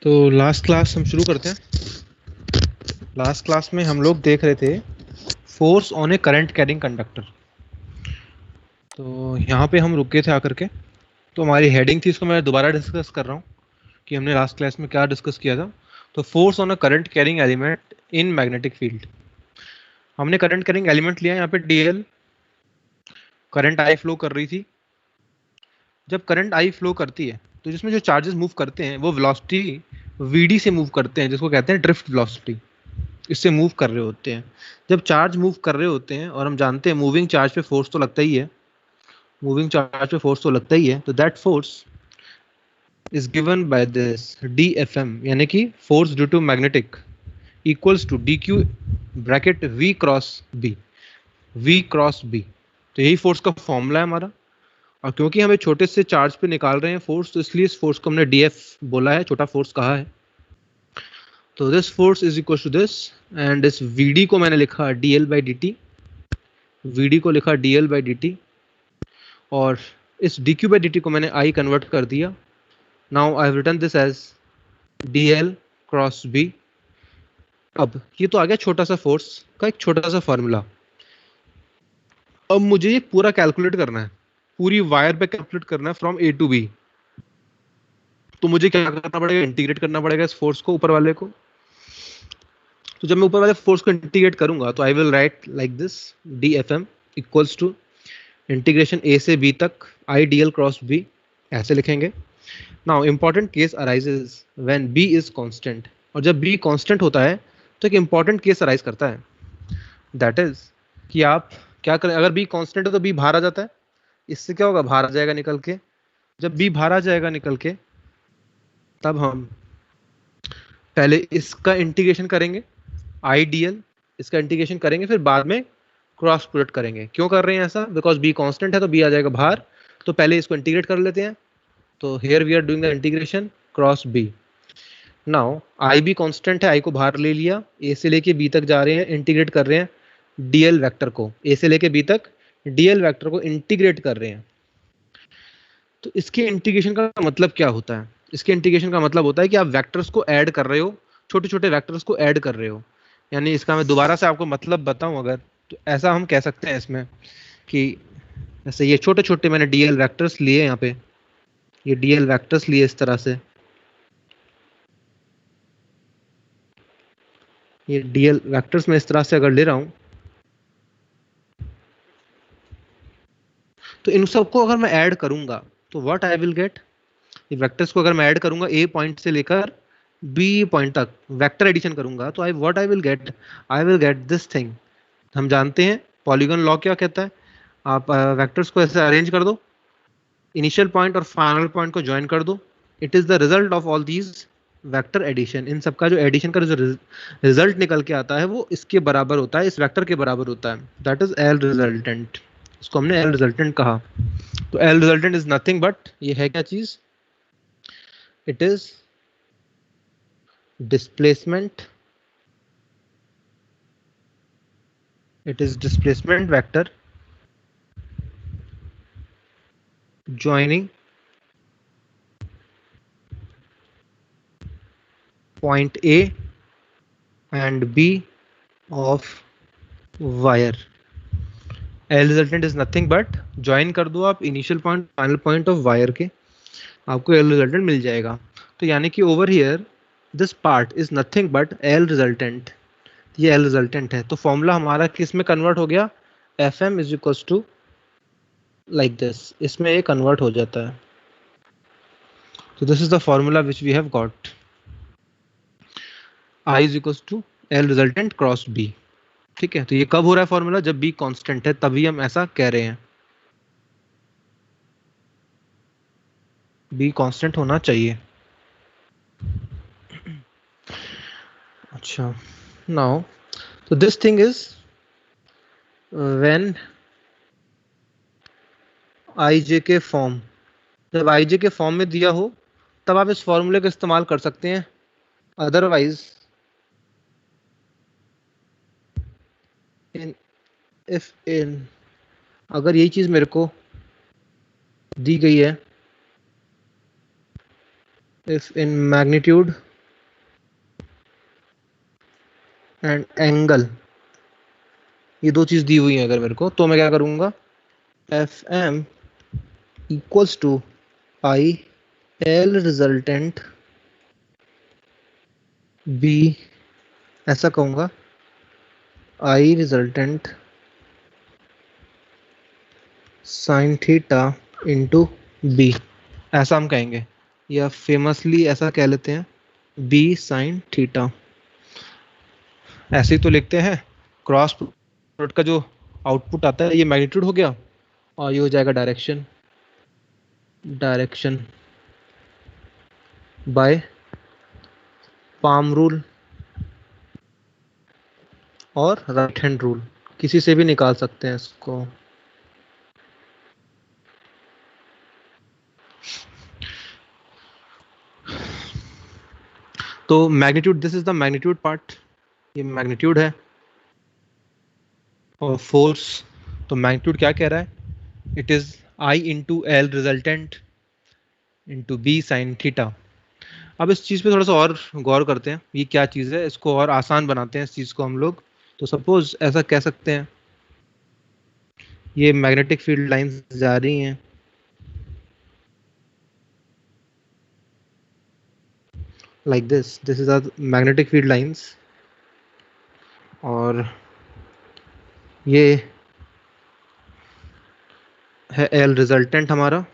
तो last class हम शुरू करते हैं। लास्ट क्लास में हम लोग देख रहे थे force on A current carrying conductor. तो यहाँ पे हम रुके थे आकर के। तो हमारी हेडिंग थी, इसको मैं दोबारा डिस्कस कर रहा हूँ कि हमने लास्ट क्लास में क्या डिस्कस किया था। तो force on a current carrying element in magnetic field. हमने करंट कैरिंग एलिमेंट लिया यहाँ पे डीएल, करंट आई फ्लो कर रही थी। जब करंट आई फ्लो करती है तो जिसमें जो चार्जेस मूव करते हैं वो वेलोसिटी वीडी से मूव करते हैं, जिसको कहते हैं ड्रिफ्ट वेलोसिटी। इससे मूव कर रहे होते हैं। जब चार्ज मूव कर रहे होते हैं, और हम जानते हैं मूविंग चार्ज पे फोर्स तो लगता ही है, मूविंग चार्ज पे फोर्स तो लगता ही है, तो that force is given by this DFM, यानी कि force due to magnetic equals to DQ bracket V cross B। V cross B, तो यही फोर्स का फॉर्मूला है हमारा। और क्योंकि हमें छोटे से चार्ज पे निकाल रहे हैं फोर्स, तो इसलिए इस फोर्स को हमने DF बोला है, छोटा फोर्स कहा है। तो this force is equal to this, and इस VD को मैंने लिखा DL बाई DT, VD को लिखा DL बाई DT, और इस DQ बाई DT को मैंने I कन्वर्ट कर दिया। Now I have written this as DL cross B। अब ये तो आ गया छोटा सा फोर्स का एक छोटा सा फॉर्मूला। अब मुझे ये पूरा कैलकुलेट करना है, पूरी वायर पे कैलकुलेट करना है फ्रॉम A टू B। तो मुझे क्या करना पड़ेगा, इंटीग्रेट करना पड़ेगा इस फोर्स को, ऊपर वाले को। तो जब मैं ऊपर वाले फोर्स को इंटीग्रेट करूंगा तो I will write like this DFM equals to integration A से B तक IDL क्रॉस B, ऐसे लिखेंगे। Now important case arises when B is constant, और जब B कांस्टेंट होता है तो एक इंपॉर्टेंट केस अराइज करता है, दैट इज कि आप क्या करें, अगर B कांस्टेंट है तो B बाहर आ जाता है। इससे क्या होगा, बाहर आ जाएगा निकल के। जब B बाहर आ जाएगा निकल के, तब हम पहले इसका इंटीग्रेशन करेंगे IDL, इसका इंटीग्रेशन करेंगे, फिर बाद में क्रॉस प्रोडक्ट करेंगे। क्यों कर रहे हैं ऐसा, बिकॉज B कांस्टेंट है तो B आ जाएगा बाहर, तो पहले इसको इंटीग्रेट कर लेते हैं। तो here we are doing the integration cross B। Now I भी कांस्टेंट है, I को बाहर ले लिया, A से लेके B तक जा रहे हैं, इंटीग्रेट कर रहे हैं DL वेक्टर को, A से लेके B तक DL वेक्टर को इंटीग्रेट कर रहे हैं। तो इसके इंटीग्रेशन का मतलब क्या होता है, इसके इंटीग्रेशन का मतलब होता है कि आप वेक्टर्स को ऐड कर रहे हो, छोटे छोटे वेक्टर्स को ऐड कर रहे हो। यानी इसका मैं दोबारा से आपको मतलब बताऊं अगर, तो ऐसा हम कह सकते हैं इसमें कि जैसे ये छोटे छोटे मैंने DL वेक्टर्स लिए यहाँ पे, ये DL वेक्टर्स लिए इस तरह से, ये DL वेक्टर्स में इस तरह से अगर ले रहा हूं, तो इन सबको अगर मैं ऐड करूंगा तो व्हाट आई विल गेट, ये वेक्टर्स को अगर मैं ऐड करूंगा A पॉइंट से लेकर B पॉइंट तक, वेक्टर एडिशन करूंगा, तो what I will get this thing. हम जानते हैं पॉलीगन लॉ क्या कहता है, आप वेक्टर्स को ऐसे अरेंज कर दो, इनिशियल पॉइंट और फाइनल पॉइंट को ज्वाइन कर दो, it is the result of all these vector addition. इन सबका जो एडिशन का जो रिजल्ट निकल के आता है वो इसके बराबर होता है, इस वेक्टर के बराबर होता है, दैट इज एल रिजल्टेंट। इसको हमने एल रिजल्टेंट कहा। तो L resultant is nothing but, ये है क्या चीज, it is displacement, it is displacement vector joining point A and B of wire। L resultant is nothing but, join कर दो आप initial point final point of wire के, आपको L resultant मिल जाएगा। तो यानी कि over here this part is nothing but L resultant, ये L रिजल्टेंट है। तो फॉर्मूला हमारा किस में कन्वर्ट हो गया, FM is equal to like this, इसमें ये कन्वर्ट हो जाता है। तो this is the formula which we have got, I is equal to L resultant cross B। ठीक है, तो ये कब हो रहा है फॉर्मूला, जब B कांस्टेंट है, तभी हम ऐसा कह रहे हैं, B कांस्टेंट होना चाहिए। अच्छा, नाउ तो this thing is when IJ के फॉर्म, जब IJ के फॉर्म में दिया हो तब आप इस फॉर्मूले का इस्तेमाल कर सकते हैं, अदरवाइज इन अगर यही चीज मेरे को दी गई है, if in magnitude and angle, ये दो चीज दी हुई है अगर मेरे को, तो मैं क्या करूंगा, F M equals to I L resultant B, ऐसा कहूंगा, I resultant sine theta into B, ऐसा हम कहेंगे, या फेमसली ऐसा कह लेते हैं बी साइन थीटा, ऐसे ही तो लिखते हैं। क्रॉस प्रोडक्ट का जो आउटपुट आता है ये मैग्नीट्यूड हो गया, और ये हो जाएगा direction, direction by palm rule और राइट हैंड रूल, किसी से भी निकाल सकते हैं इसको। तो magnitude, this is the magnitude part, ये मैग्नीट्यूड है। और फोर्स, तो मैग्नीट्यूड क्या कह रहा है, it is I into L resultant into B sine theta. अब इस चीज़ पे थोड़ा सा और गौर करते हैं, ये क्या चीज़ है, इसको और आसान बनाते हैं इस चीज़ को हम लोग। तो सपोज ऐसा कह सकते हैं, ये मैग्नेटिक फील्ड लाइंस जा रही हैं, like this is our magnetic field lines, और ये है एल रिजल्टेंट हमारा,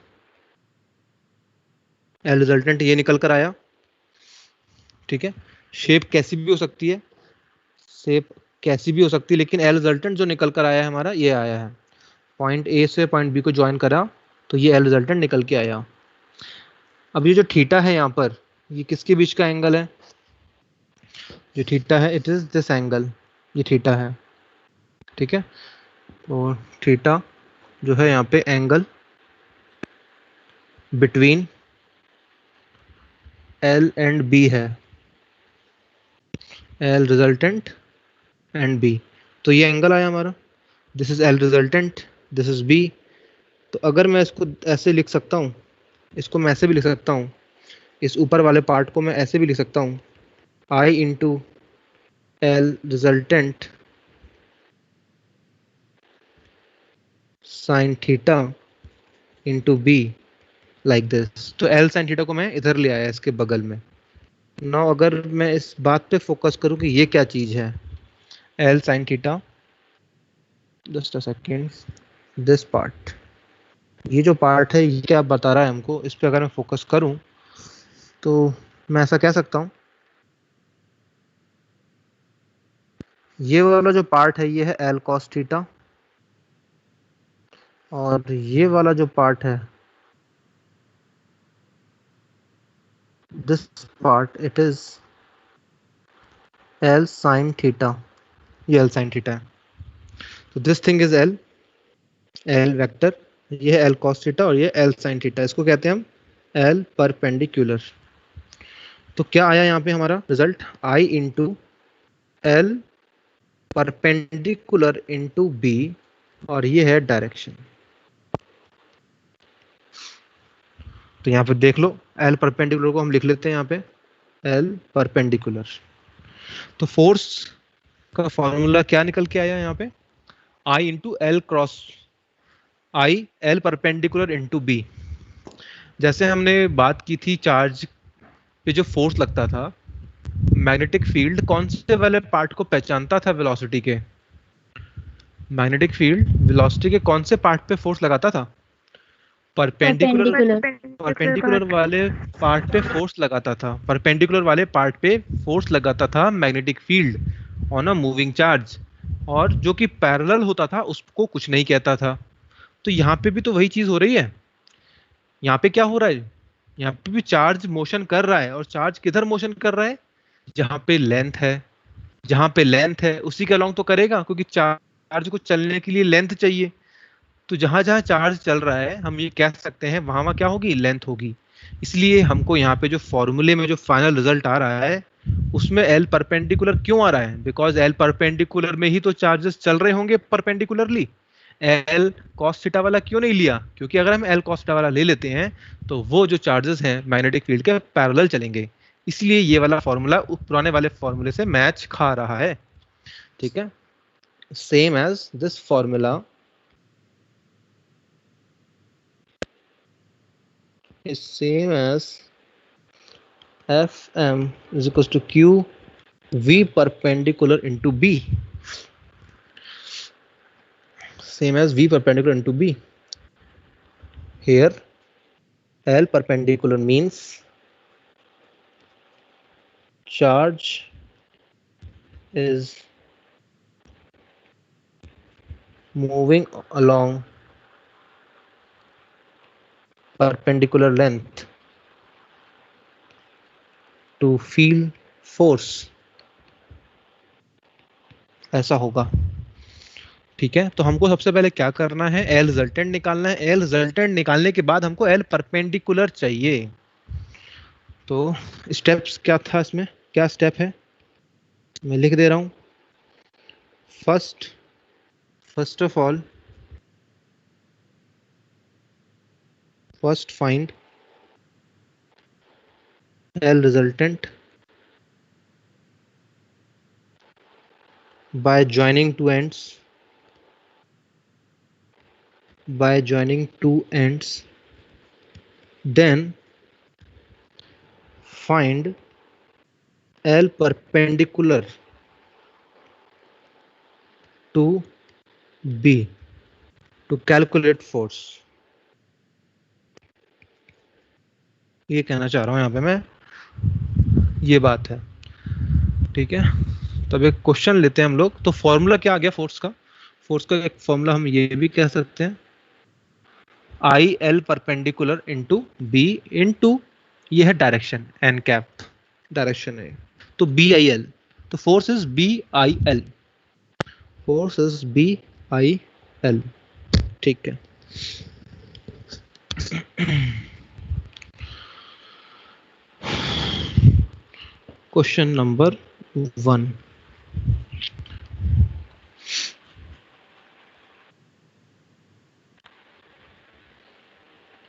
एल रिजल्टेंट ये निकल कर आया, ठीक है। शेप कैसी भी हो सकती है, शेप कैसी भी हो सकती है, लेकिन एल रिजल्टेंट जो निकल कर आया है हमारा, ये आया है, पॉइंट ए से पॉइंट बी को ज्वाइन करा, तो ये एल रिजल्टेंट निकल के आया। अब ये जो थीटा है यहाँ पर, ये किसके बीच का एंगल है, जो थीटा है इट इज दिस एंगल, ये थीटा है, ठीक है। तो थीटा जो है यहाँ पे angle between L and B है, एल रिजल्टेंट एंड बी, तो ये एंगल आया हमारा, this is L resultant, this is B. तो अगर मैं इसको ऐसे लिख सकता हूँ, इसको मैं ऐसे भी लिख सकता हूँ, इस ऊपर वाले पार्ट को मैं ऐसे भी लिख सकता हूँ, I into L resultant sine theta into B, like this. तो एल साइन थीटा को मैं इधर ले आया इसके बगल में। नाउ अगर मैं इस बात पे फोकस करूं कि ये क्या चीज है, L sine theta, just a second, this part, ये जो पार्ट है ये क्या बता रहा है हमको, इस पे अगर मैं फोकस करूं तो मैं ऐसा कह सकता हूं, ये वाला जो पार्ट है ये है एल कॉस थीटा, और ये वाला जो पार्ट है, this part it is L sine theta, ये एल साइन थीटा है। तो this thing is L, L vector, ये है एल कॉस थीटा और ये एल साइन थीटा, इसको कहते हैं हम एल परपेंडिकुलर। तो क्या आया यहाँ पे हमारा result, I into L perpendicular into B, और ये है डायरेक्शन। तो यहाँ पे देख लो, एल परपेंडिकुलर को हम लिख लेते हैं यहाँ पे एल परपेंडिकुलर। तो फोर्स का फॉर्मूला क्या निकल के आया यहाँ पे, I into L cross I L perpendicular into B. जैसे हमने बात की थी चार्ज पे जो फोर्स लगता था, मैग्नेटिक फील्ड कौन से वाले पार्ट को पहचानता था वेलोसिटी के, मैग्नेटिक फील्ड वेलोसिटी के कौन से पार्ट पे फोर्स लगाता था, परपेंडिकुलर, परपेंडिकुलर वाले पार्ट पे फोर्स लगाता था, परपेंडिकुलर वाले पार्ट पे फोर्स लगाता था magnetic field on a moving charge, और जो कि पैरेलल होता था उसको कुछ नहीं कहता था। तो यहाँ पे भी तो वही चीज हो रही है, यहाँ पे क्या हो रहा है, यहाँ पे भी चार्ज मोशन कर रहा है, और चार्ज किधर मोशन कर रहा है, जहाँ पे लेंथ है, जहाँ पे लेंथ है उसी के अलोंग तो करेगा, क्योंकि चार्ज को चलने के लिए लेंथ चाहिए। तो जहां जहां चार्ज चल रहा है हम ये कह सकते हैं वहां वहां क्या होगी, लेंथ होगी। इसलिए हमको यहाँ पे जो फॉर्मूले में जो फाइनल रिजल्ट आ रहा है उसमें एल परपेंडिकुलर क्यों आ रहा है, बिकॉज एल परपेंडिकुलर में ही तो चार्जेस चल रहे होंगे परपेंडिकुलरली। एल कॉस थीटा वाला क्यों नहीं लिया, क्योंकि अगर हम एल कॉस थीटा वाला ले लेते हैं तो वो जो चार्जेस हैं मैग्नेटिक फील्ड के पैरेलल चलेंगे, इसलिए ये वाला फॉर्मूला पुराने वाले फॉर्मूले से मैच खा रहा है। ठीक है, same as this formula is same as Fm is equals to Q V perpendicular into B, same as V perpendicular into B. Here L perpendicular means charge is moving along perpendicular length to feel force, ऐसा होगा। ठीक है, तो हमको सबसे पहले क्या करना है, एल रिजल्टेंट निकालना है। एल रिजल्टेंट निकालने के बाद हमको एल परपेंडिकुलर चाहिए। तो स्टेप्स क्या था इसमें, क्या स्टेप है, मैं लिख दे रहा हूं। First of all, first find L resultant by joining two ends, by joining two ends, then find L perpendicular to B to calculate force। ये कहना चाह रहा हूं यहां पे मैं, ये बात है। ठीक है, तब एक क्वेश्चन लेते हैं हम लोग। तो फॉर्मूला क्या आ गया फोर्स का, फोर्स का एक फॉर्मूला हम ये भी कह सकते हैं, I L perpendicular into B into, ये है डायरेक्शन एन कैप, डायरेक्शन है, तो बी आई एल, तो force is B I L, force is B I L. ठीक है, क्वेश्चन नंबर 1,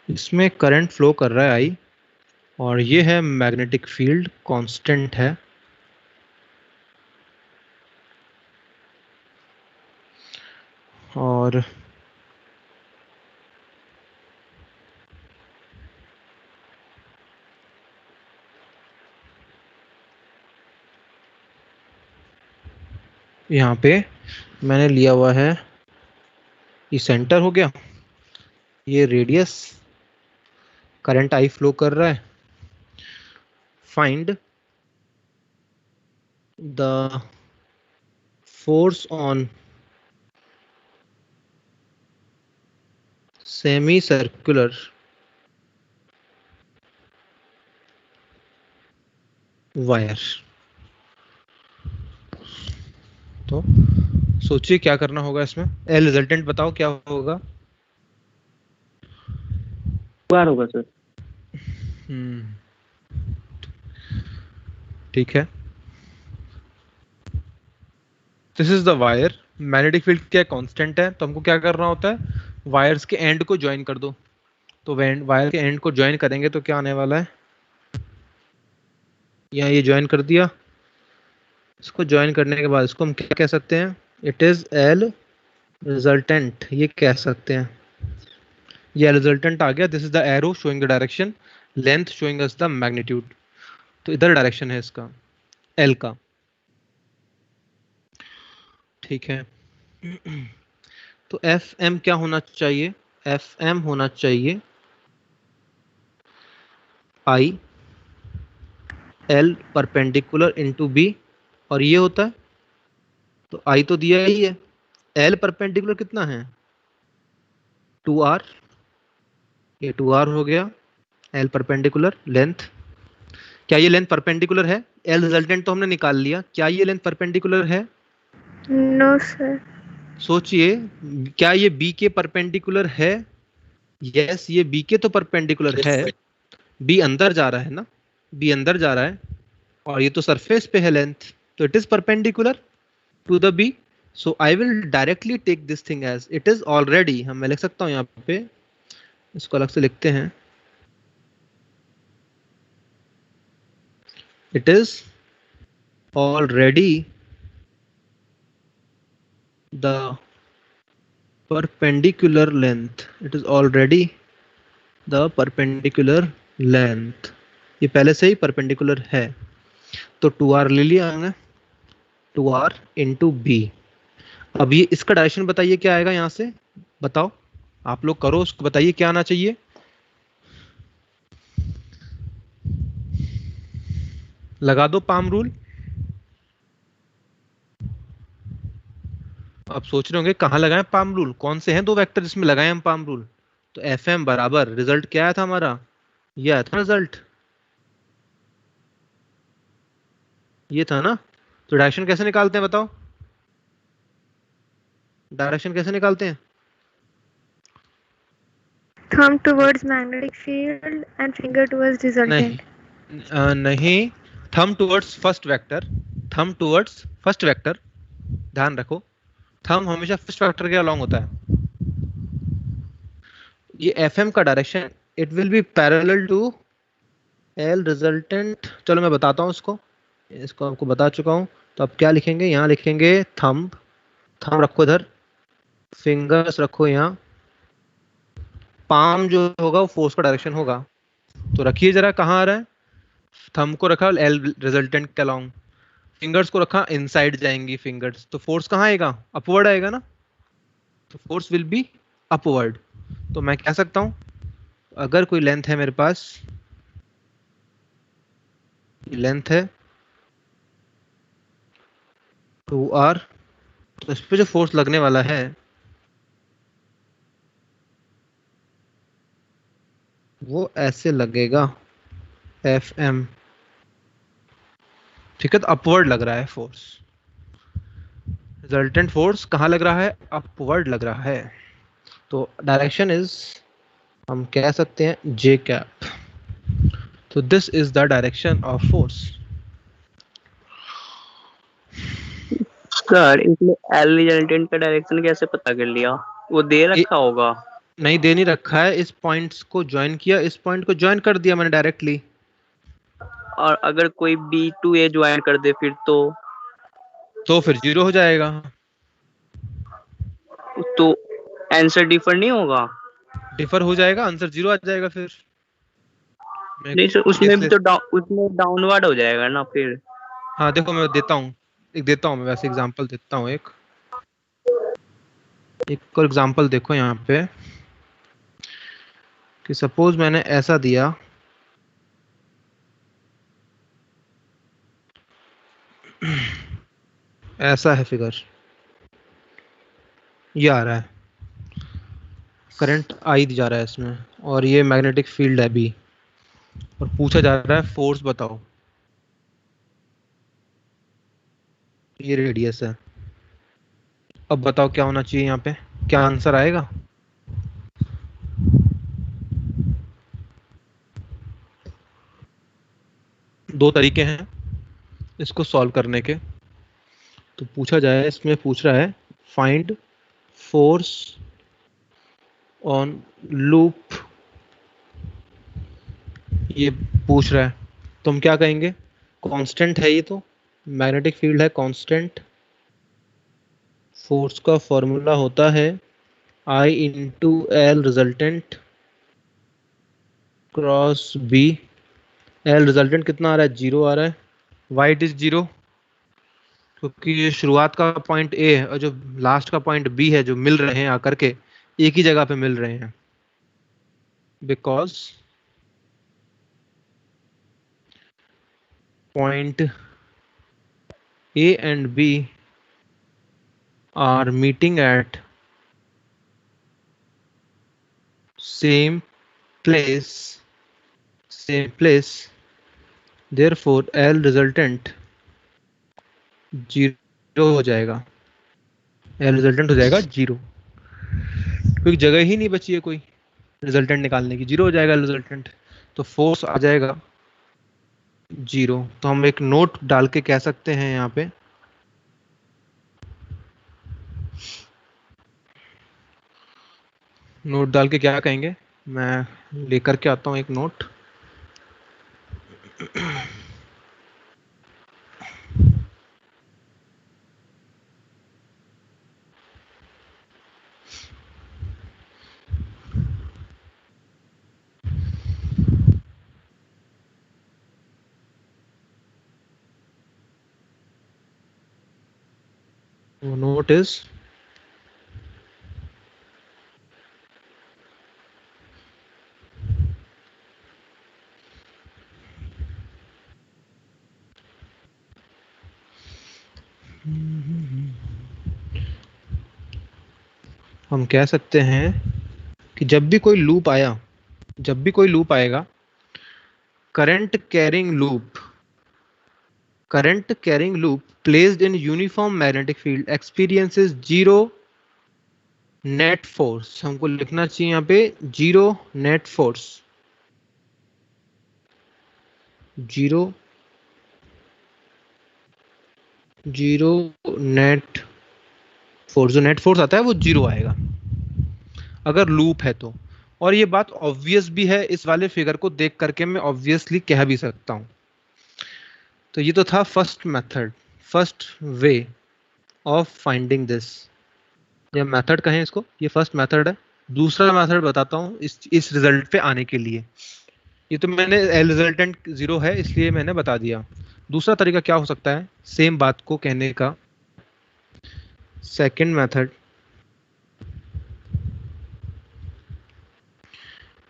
इसमें करंट फ्लो कर रहा है आई, और ये है मैग्नेटिक फील्ड कांस्टेंट है, और यहाँ पे मैंने लिया हुआ है, ये सेंटर हो गया, ये रेडियस, करंट आई फ्लो कर रहा है। Find the force on semi circular wire. तो सोचिए क्या करना होगा इसमें, एल रिजल्टेंट बताओ क्या होगा। बार होगा सर। ठीक है, this is the wire, magnetic field क्या कांस्टेंट है, तो हमको क्या करना होता है, वायर्स के एंड को ज्वाइन कर दो। तो वायर के एंड को ज्वाइन करेंगे तो क्या आने वाला है, यहाँ ये ज्वाइन कर दिया, इसको ज्वाइन करने के बाद इसको हम क्या कह सकते हैं, इट इज एल रिजल्टेंट, ये कह सकते हैं। ये रिजल्टेंट आ गया, this is the arrow showing the direction, length showing us the magnitude, तो इधर डायरेक्शन है इसका, एल का। ठीक है, तो एफ एम क्या होना चाहिए, एफ एम होना चाहिए I L perpendicular into B, और ये होता है, तो आई तो दिया ही है, एल परपेंडिकुलर कितना है 2r, ये 2r हो गया, एल परपेंडिकुलर लेंथ, क्या ये लेंथ परपेंडिकुलर है, एल रिजल्टेंट तो हमने निकाल लिया, क्या ये लेंथ परपेंडिकुलर है, नो सर। सोचिए, क्या ये बी के परपेंडिकुलर है, यस ये बी के तो परपेंडिकुलर है, बी अंदर जा रहा है ना, बी अंदर जा रहा है, और ये तो सरफेस पे है लेंथ, तो it is perpendicular to the B, so I will directly take this thing as it is already, हम मैं लिख सकता हूँ यहाँ पे, इसको अलग से लिखते हैं, it is already the perpendicular length, it is already the perpendicular length, ये पहले से ही perpendicular है, तो 2r ले लिया हमने, 2r इंटू बी। अब ये इसका डायरेक्शन बताइए क्या आएगा यहाँ से, बताओ आप लोग करो, उसको बताइए क्या आना चाहिए। लगा दो पाम रूल। आप सोच रहे होंगे कहाँ लगाएं पाम रूल, कौन से हैं दो वेक्टर जिसमें लगाएं हम पाम रूल। तो एफ एम बराबर रिजल्ट क्या आया था हमारा, ये आया था रिजल्ट, ये था ना। तो डायरेक्शन कैसे निकालते हैं बताओ, डायरेक्शन कैसे निकालते हैं। Thumb towards magnetic field and finger towards resultant. नहीं, thumb towards first vector, thumb towards first vector, ध्यान रखो थंब हमेशा फर्स्ट वेक्टर के अलोंग होता है। ये एफ एम का direction it will be parallel to L resultant. चलो मैं बताता हूँ इसको, इसको आपको बता चुका हूँ। तो अब क्या लिखेंगे, यहाँ लिखेंगे थंब, थंब रखो इधर, फिंगर्स रखो यहाँ, पाम जो होगा वो फोर्स का डायरेक्शन होगा। तो रखिए जरा कहाँ आ रहा है, थंब को रखा एल रिजल्टेंट के अलोंग, फिंगर्स को रखा इनसाइड जाएंगी फिंगर्स, तो फोर्स कहाँ आएगा, अपवर्ड आएगा ना, तो फोर्स विल बी अपवर्ड। तो मैं कह सकता हूँ अगर कोई लेंथ है मेरे पास, लेंथ है 2r, तो इस पे जो फोर्स लगने वाला है वो ऐसे लगेगा एफ एम, ठीक है, तो अपवर्ड लग रहा है फोर्स, रिजल्टेंट फोर्स कहाँ लग रहा है, अपवर्ड लग रहा है। तो डायरेक्शन इज, हम कह सकते हैं जे कैप। तो this is the direction of force. Sir इसमें एल रिजल्टेंट का डायरेक्शन कैसे पता कर लिया, वो दे रखा होगा। नहीं दे नहीं रखा है, इस पॉइंट्स को ज्वाइन किया, इस पॉइंट को ज्वाइन कर दिया मैंने डायरेक्टली। और अगर कोई बी टू ए ज्वाइन कर दे फिर तो फिर जीरो हो जाएगा। तो आंसर डिफर नहीं होगा। डिफर हो जाएगा, आंसर जीरो आ जाएगा फिर। मैं नहीं सर, उसमें भी केसलेस, तो उसमें डाउनवर्ड हो जाएगा ना फिर। हाँ देखो मैं देता हूँ, एक देता हूँ मैं वैसे एग्जांपल देता हूँ, एक एक और एग्जांपल देखो यहाँ पे, कि सपोज मैंने ऐसा दिया, ऐसा है फिगर, ये आ रहा है, करंट आई जा रहा है इसमें, और ये मैग्नेटिक फील्ड है बी, और पूछा जा रहा है फोर्स बताओ, ये रेडियस है। अब बताओ क्या होना चाहिए यहाँ पे, क्या आंसर आएगा। दो तरीके हैं इसको सॉल्व करने के। तो पूछा जाए, इसमें पूछ रहा है फाइंड फोर्स ऑन लूप, ये पूछ रहा है, तो हम क्या कहेंगे, कांस्टेंट है ये तो, मैग्नेटिक फील्ड है कांस्टेंट, फोर्स का फॉर्मूला होता है I into L resultant cross B. L resultant कितना आ रहा है, जीरो आ रहा है, वाई इट इज जीरो, क्योंकि ये शुरुआत का पॉइंट ए है और जो लास्ट का पॉइंट बी है, जो मिल रहे हैं आकर के एक ही जगह पे मिल रहे हैं, because point A and B are meeting at same place, same place, therefore L resultant zero हो जाएगा, L रिजल्टेंट हो जाएगा जीरो, क्योंकि जगह ही नहीं बची है कोई रिजल्टेंट निकालने की, जीरो हो जाएगा रिजल्टेंट, तो फोर्स आ जाएगा जीरो। तो हम एक नोट डाल के कह सकते हैं यहाँ पे, नोट डाल के क्या कहेंगे, मैं लेकर के आता हूँ एक नोट। नोट इज हम कह सकते हैं कि जब भी कोई लूप आया, जब भी कोई लूप आएगा, current carrying loop, current carrying loop placed in uniform magnetic field experiences zero net force. हमको लिखना चाहिए यहाँ पे zero net force, zero zero net force, जो नेट फोर्स आता है वो जीरो आएगा अगर लूप है तो। और ये बात ऑब्वियस भी है, इस वाले फिगर को देख करके मैं ऑब्वियसली कह भी सकता हूं। तो ये तो था first method, first way of finding this, या मेथड कहें इसको, ये फर्स्ट मेथड है। दूसरा मेथड बताता हूँ इस रिजल्ट पे आने के लिए। ये तो मैंने एल रिजल्टेंट जीरो है इसलिए मैंने बता दिया। दूसरा तरीका क्या हो सकता है सेम बात को कहने का? सेकंड मेथड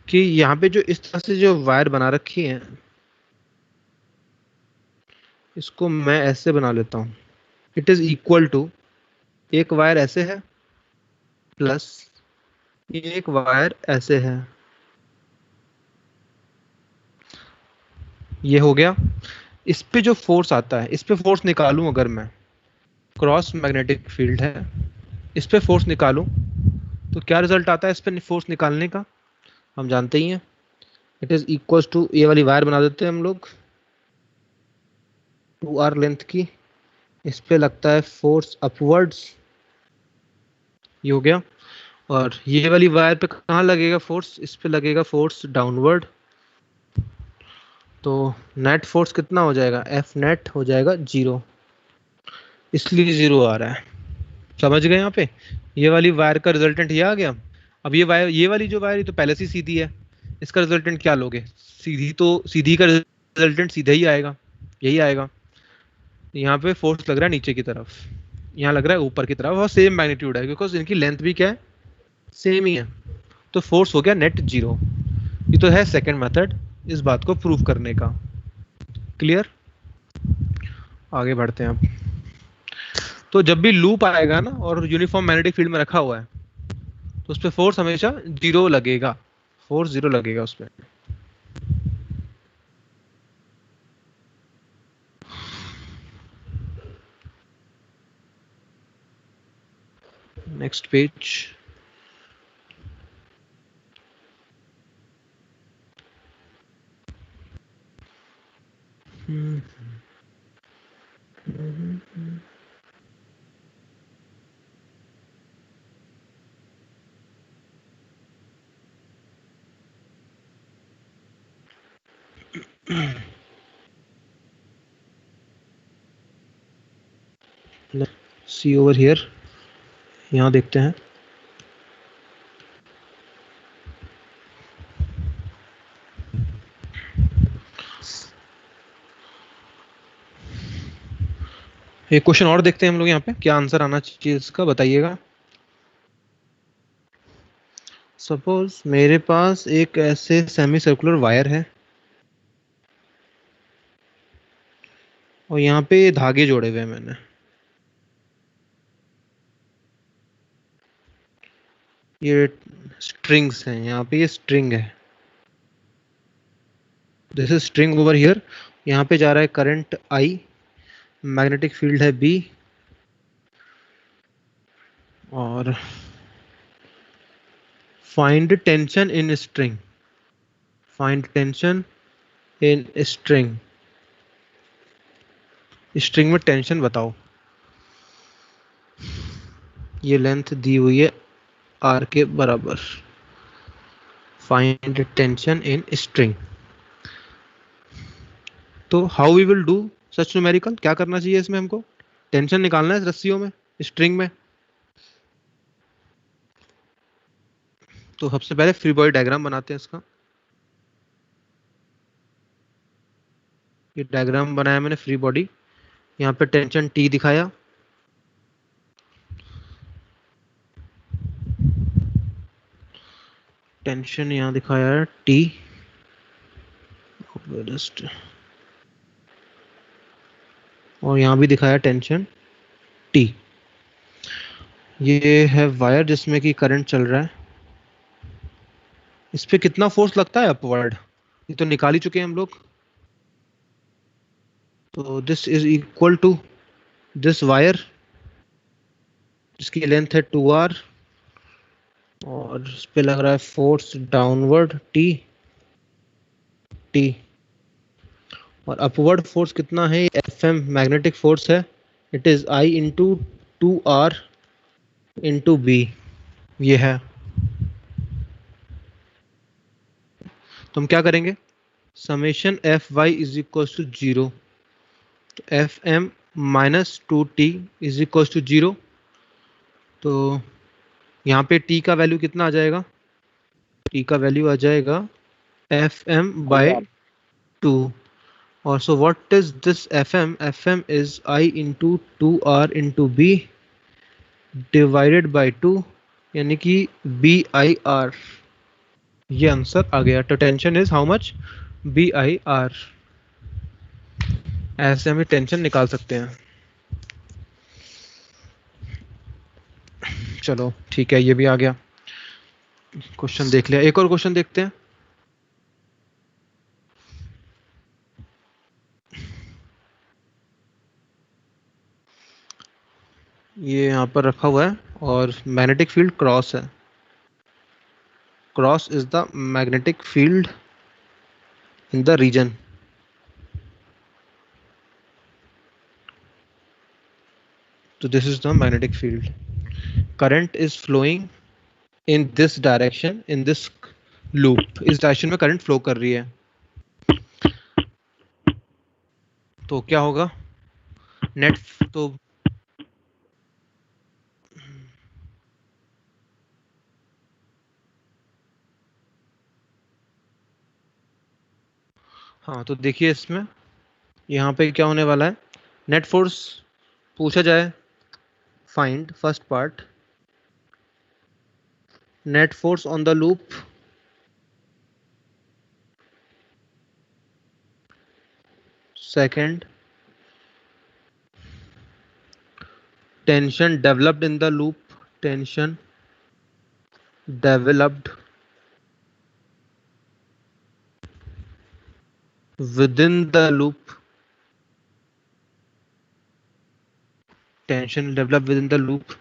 कि यहाँ पे जो इस तरह से जो वायर बना रखी है, इसको मैं ऐसे बना लेता हूँ। इट इज इक्वल टू, एक वायर ऐसे है प्लस एक वायर ऐसे है, ये हो गया। इस पे जो फोर्स आता है, इस पे फोर्स निकालूं अगर मैं, क्रॉस मैग्नेटिक फील्ड है, इस पे फोर्स निकालूं तो क्या रिजल्ट आता है इस पे फोर्स निकालने का? हम जानते ही हैं, इट इज इक्वल टू, ये वाली वायर बना देते हैं हम लोग 2r लेंथ की, इस पे लगता है फोर्स अपवर्ड्स, ये हो गया। और ये वाली वायर पे कहाँ लगेगा फोर्स? इस पे लगेगा फोर्स डाउनवर्ड। तो नेट फोर्स कितना हो जाएगा? एफ नेट हो जाएगा जीरो, इसलिए जीरो आ रहा है। समझ गए यहाँ पे? ये वाली वायर का रिजल्टेंट ये आ गया। अब ये वायर, ये वाली जो वायर, ये तो पहले से सीधी है, इसका रिजल्टेंट क्या लोगे? सीधी, तो सीधी का रिजल्टेंट सीधा ही आएगा, यही आएगा। यहाँ पे फोर्स लग रहा है नीचे की तरफ, यहाँ लग रहा है ऊपर की तरफ, और सेम मैग्नीट्यूड है बिकॉज इनकी लेंथ भी क्या है, सेम ही है। तो फोर्स हो गया नेट जीरो। ये तो है सेकंड मेथड इस बात को प्रूव करने का। क्लियर? आगे बढ़ते हैं अब। तो जब भी लूप आएगा ना और यूनिफॉर्म मैग्नेटिक फील्ड में रखा हुआ है, तो उस पर फोर्स हमेशा जीरो लगेगा, फोर्स जीरो लगेगा उस पर। Next page. See over here, यहाँ देखते हैं। एक क्वेश्चन और देखते हैं हम लोग यहाँ पे, क्या आंसर आना चाहिए इसका, बताइएगा। सपोज मेरे पास एक ऐसे सेमी सर्कुलर वायर है और यहाँ पे धागे जोड़े हुए हैं मैंने, ये स्ट्रिंग्स हैं, यहाँ पे ये स्ट्रिंग है, this is string over here. यहाँ पे जा रहा है करंट आई, मैग्नेटिक फील्ड है बी, और find tension in string, find tension in string, string में टेंशन बताओ। ये लेंथ दी हुई है आर के बराबर, फाइंड टेंशन इन स्ट्रिंग। तो how we will do such numerical, क्या करना चाहिए इसमें? हमको टेंशन निकालना है रस्सियों में, स्ट्रिंग में। तो सबसे पहले फ्री बॉडी डायग्राम बनाते हैं इसका। ये डायग्राम बनाया मैंने फ्री बॉडी, यहाँ पे टेंशन टी दिखाया, टेंशन यहाँ दिखाया है T, और यहाँ भी दिखाया टेंशन T। ये है वायर जिसमें कि करंट चल रहा है। इस पे कितना फोर्स लगता है अपवर्ड, ये तो निकाल ही चुके हैं हम लोग। तो this is equal to this wire जिसकी लेंथ है 2r, और इस पे लग रहा है फोर्स डाउनवर्ड T, और अपवर्ड फोर्स कितना है, Fm मैग्नेटिक फोर्स है, it is I into 2r into B, ये है। तो हम क्या करेंगे, summation Fy is equal to 0, तो Fm minus 2T is equal to 0। तो यहाँ पे T का वैल्यू कितना आ जाएगा, T का वैल्यू आ जाएगा Fm बाय 2, और so what is this Fm, Fm is I into 2r into B divided by 2, यानी कि BIR, ये आंसर आ गया। तो tension is how much, BIR। ऐसे हम टेंशन निकाल सकते हैं। चलो ठीक है, ये भी आ गया, क्वेश्चन देख लिया। एक और क्वेश्चन देखते हैं। ये यहाँ पर रखा हुआ है और मैग्नेटिक फील्ड क्रॉस है। Cross is the magnetic field in the region. So this is the magnetic field. Current is flowing in this direction, in this loop. इस डायरेक्शन में करंट फ्लो कर रही है। तो क्या होगा, नेट, तो हाँ, तो देखिए इसमें यहाँ पे क्या होने वाला है, नेट फोर्स पूछा जाए, find first part, net force on the loop, second tension developed in the loop, tension developed within the loop, tension developed within the loop,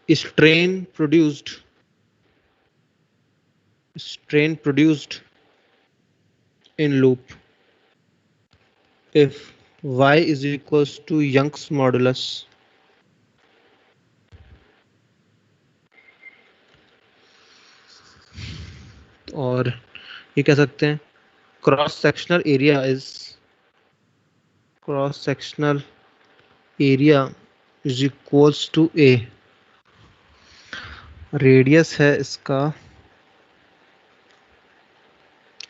strain produced in loop if y is equals to Young's modulus, और ये कह सकते हैं cross sectional area is equals to A, radius है इसका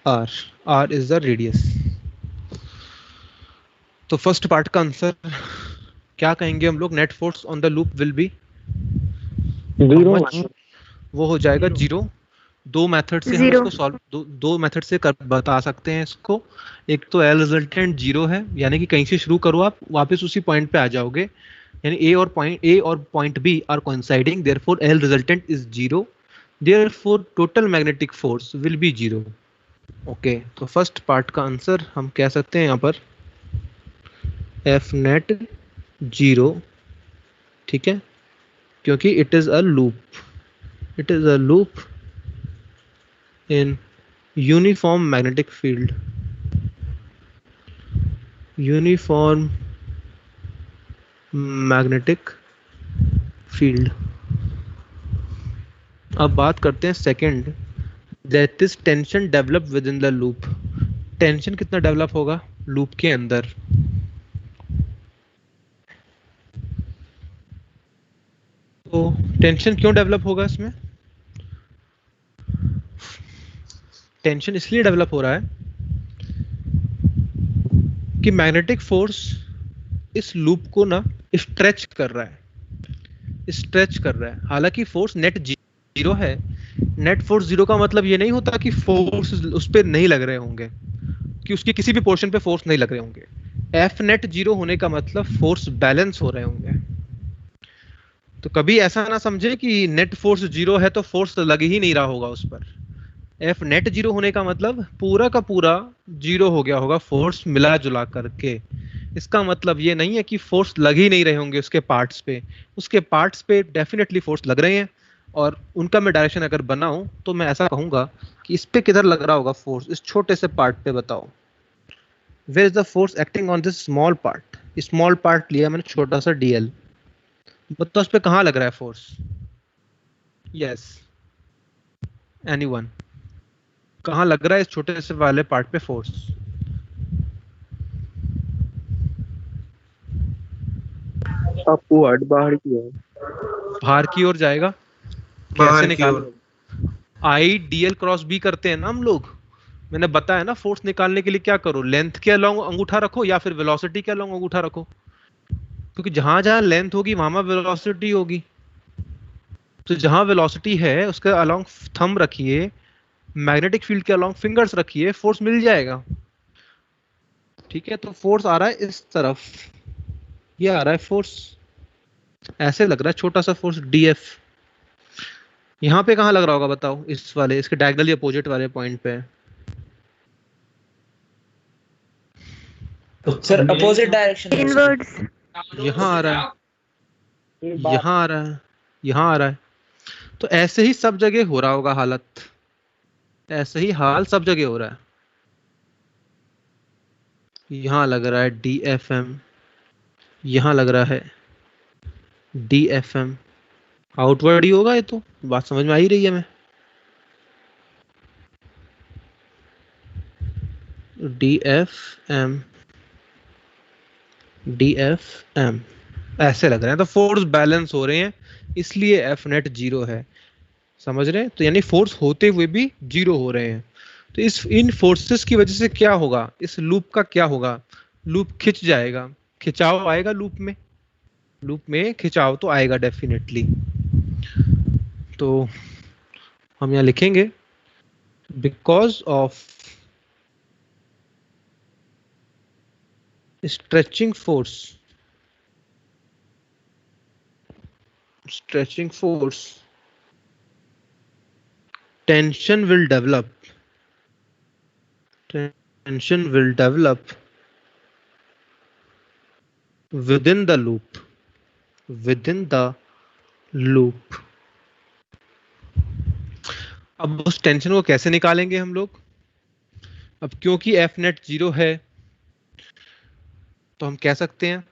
R is the radius. तो first part का answer क्या कहेंगे हम लोग, net force on the loop will be 0, वो हो जाएगा 0। दो मेथड से हम इसको सॉल्व, दो मेथड से बता सकते हैं इसको। एक तो L रिजल्टेंट 0 है, यानी कि कहीं से शुरू करो आप वापस उसी पॉइंट पे आ जाओगे, यानी A और point B are coinciding, therefore L resultant is 0, therefore total magnetic force will be 0। Okay, तो फर्स्ट पार्ट का आंसर हम कह सकते हैं यहाँ पर F नेट 0, ठीक है, क्योंकि it is a loop in uniform magnetic field, अब बात करते हैं second, that is tension developed within the loop, tension कितना डेवलप होगा लूप के अंदर। तो टेंशन क्यों डेवलप होगा इसमें, टेंशन इसलिए डेवलप हो रहा है कि मैग्नेटिक फोर्स इस लूप को ना स्ट्रेच कर रहा है, हालांकि फोर्स नेट 0 जीरो है, नेट फोर्स जीरो का मतलब ये नहीं होता कि फोर्स उस पर नहीं लग रहे होंगे, कि उसके किसी भी पोर्शन पे फोर्स नहीं लग रहे होंगे। एफ नेट जीरो होने का मतलब फोर्स बैलेंस हो रहे होंगे। तो कभी ऐसा ना समझे कि नेट फोर्स जीरो है तो फोर्स लग ही नहीं रहा होगा उस पर। एफ नेट जीरो होने का मतलब पूरा का पूरा जीरो हो गया होगा फोर्स मिला जुला करके। इसका मतलब ये नहीं है कि फोर्स लग ही नहीं रहे होंगे उसके पार्ट्स पे, उसके पार्ट्स पे डेफिनेटली फोर्स लग रहे हैं। और उनका मैं डायरेक्शन अगर बनाऊं तो मैं ऐसा कहूंगा कि इस पे किधर लग रहा होगा फोर्स, इस छोटे से पार्ट पे बताओ। Where is the force acting on this small part? Small part लिया मैंने छोटा सा डीएल, बताओ उस पे कहाँ लग रहा है फोर्स? यस, एनीवन, कहाँ लग रहा है इस छोटे से वाले पार्ट पे फोर्स? आपको हट बाहर की है, बाहर की ओर जाएगा, कैसे बाहर की निकाल? ओर। आई डीएल क्रॉस बी करते हैं ना हम लोग। मैंने बताया ना फोर्स निकालने के लिए क्या करो, लेंथ के अलोंग अंगूठा रखो या फिर वेलोसिटी के अलोंग अंगूठा रखो, क्योंकि जहां जहां लेंथ होगी वहां वेलोसिटी होगी। तो जहां वेलोसिटी है उसके अलोंग थंब रखिए, मैग्नेटिक फील्ड के अलोंग फिंगर्स रखिए, फोर्स मिल जाएगा। ठीक है, तो फोर्स आ रहा है इस तरफ, ये आ रहा है फोर्स, ऐसे लग रहा है छोटा सा फोर्स डीएफ। यहाँ पे कहाँ लग रहा होगा बताओ? इस वाले, इसके डायगोनली अपोजिट वाले पॉइंट पे। सर अपोजिट डायरेक्शन में Inwards. यहाँ आ रहा है, यहाँ आ रहा है, यहाँ आ रहा है। तो ऐसे ही सब जगह हो रहा होगा हालत, ऐसे ही हाल सब जगह हो रहा है। यहाँ लग रहा है DFM, यहाँ लग रहा है DFM, आउटवर्ड ही होगा ये तो, बात समझ में आ ही रही है मैं। DFM, DFM ऐसे लग रहे हैं, तो फोर्स बैलेंस हो रहे हैं, इसलिए एफ नेट जीरो है। समझ रहे हैं? तो यानी फोर्स होते हुए भी जीरो हो रहे हैं। तो इन फोर्सेस की वजह से क्या होगा, इस लूप का क्या होगा? लूप खिंच जाएगा, खिंचाव आएगा लूप में, लूप में खिंचाव तो आएगा डेफिनेटली। तो हम यहाँ लिखेंगे because of stretching force, tension will develop, within the loop. अब उस टेंशन को कैसे निकालेंगे हम लोग? अब क्योंकि एफ नेट जीरो है तो हम कह सकते हैं,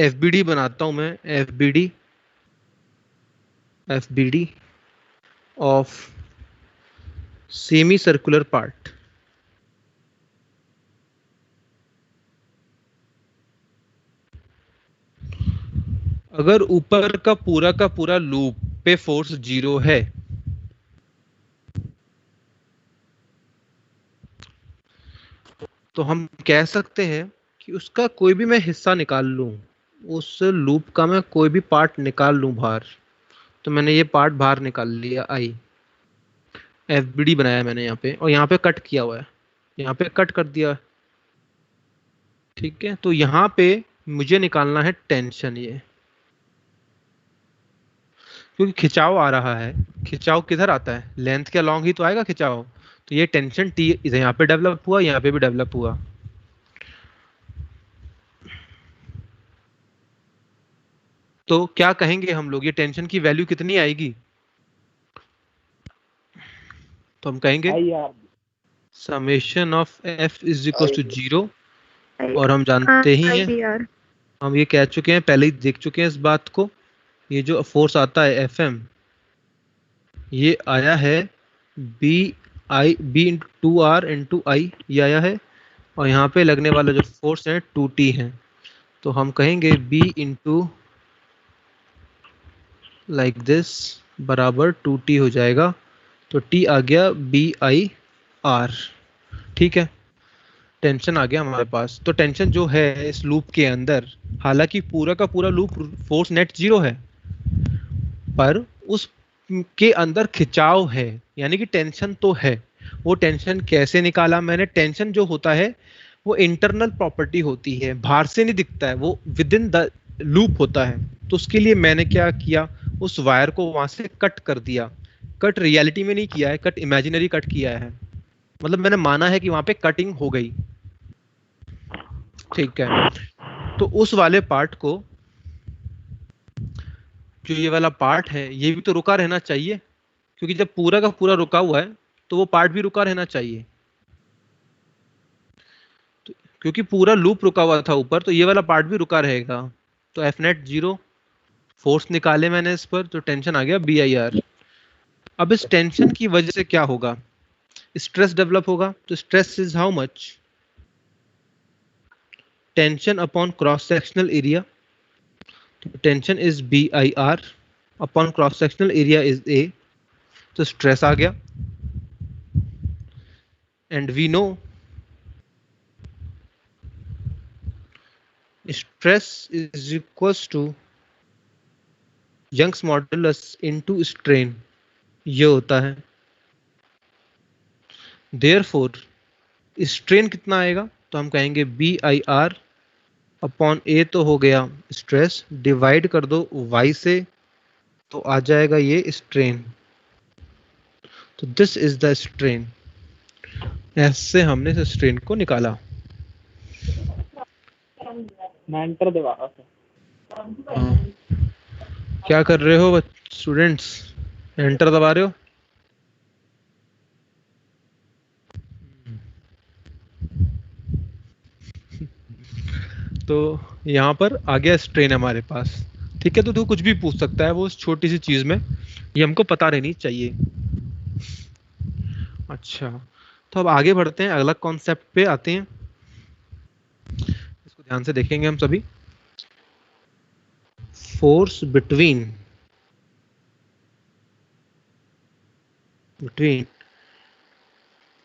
FBD बनाता हूं मैं, FBD of semi circular part. अगर ऊपर का पूरा लूप पे फोर्स जीरो है, तो हम कह सकते हैं कि उसका कोई भी मैं हिस्सा निकाल लूं, उस लूप का मैं कोई भी पार्ट निकाल लूं बाहर। तो मैंने ये पार्ट बाहर निकाल लिया, आई FBD बनाया मैंने यहाँ पे, और यहाँ पे कट किया हुआ है, यहाँ पे कट कर दिया। ठीक है, तो यहाँ पे मुझे निकालना है टेंशन, ये क्योंकि खिंचाव आ रहा है। खिंचाव किधर आता है? लेंथ के अलॉन्ग ही तो आएगा खिंचाव। तो ये टेंशन T यहाँ पे डेवलप हुआ, यहाँ पे भी डेवलप हुआ। तो क्या कहेंगे हम लोग, ये टेंशन की वैल्यू कितनी आएगी? तो हम कहेंगे summation of F is equal to 0, और हम जानते ही हैं, IBR. हम ये कह चुके हैं, पहले ही देख चुके हैं इस बात को। ये जो फोर्स आता है FM, ये आया है B into 2R into I, ये आया है, और यहाँ पे लगने वाला जो फोर्स है 2T है। तो हम कहेंगे B इंटू लाइक दिस बराबर 2T हो जाएगा। तो T आ गया BIR। ठीक है, टेंशन आ गया हमारे पास। तो टेंशन जो है इस लूप के अंदर, हालांकि पूरा का पूरा लूप फोर्स नेट जीरो है, पर उस के अंदर खिंचाव है, यानी कि टेंशन तो है। वो टेंशन कैसे निकाला मैंने? टेंशन जो होता है वो इंटरनल प्रॉपर्टी होती है, बाहर से नहीं दिखता है, वो विद इन द लूप होता है। तो उसके लिए मैंने क्या किया, उस वायर को वहां से कट कर दिया। कट रियलिटी में नहीं किया है, कट इमेजिनरी कट किया है, मतलब मैंने माना है कि वहां पे कटिंग हो गई, ठीक है। तो उस वाले पार्ट को, जो ये वाला पार्ट है, ये भी तो रुका रहना चाहिए, क्योंकि जब पूरा का पूरा रुका हुआ है तो वो पार्ट भी रुका रहना चाहिए। तो क्योंकि पूरा लूप रुका हुआ था ऊपर, तो ये वाला पार्ट भी रुका रहेगा। तो एफ नेट 0, फोर्स निकाले मैंने इस पर, तो टेंशन आ गया BIR। अब इस टेंशन की वजह से क्या होगा, स्ट्रेस डेवलप होगा। तो stress is how much, tension upon cross sectional area. Tension is BIR upon cross sectional area is A। तो स्ट्रेस आ गया, and we know stress is equals to Young's modulus into strain, ये होता है। Therefore strain कितना आएगा, तो हम कहेंगे BIR अपॉन A तो हो गया स्ट्रेस, डिवाइड कर दो Y से, तो आ जाएगा ये स्ट्रेन। तो दिस इज द स्ट्रेन। ऐसे हमने इस स्ट्रेन को निकाला। क्या कर रहे हो स्टूडेंट्स, एंटर दबा रहे हो? तो यहाँ पर आ गया स्ट्रेन हमारे पास, ठीक है। तो तू कुछ भी पूछ सकता है वो उस छोटी सी चीज में, ये हमको पता रहनी चाहिए। अच्छा, तो अब आगे बढ़ते हैं, अगला कॉन्सेप्ट पे आते हैं, इसको ध्यान से देखेंगे हम सभी। Force between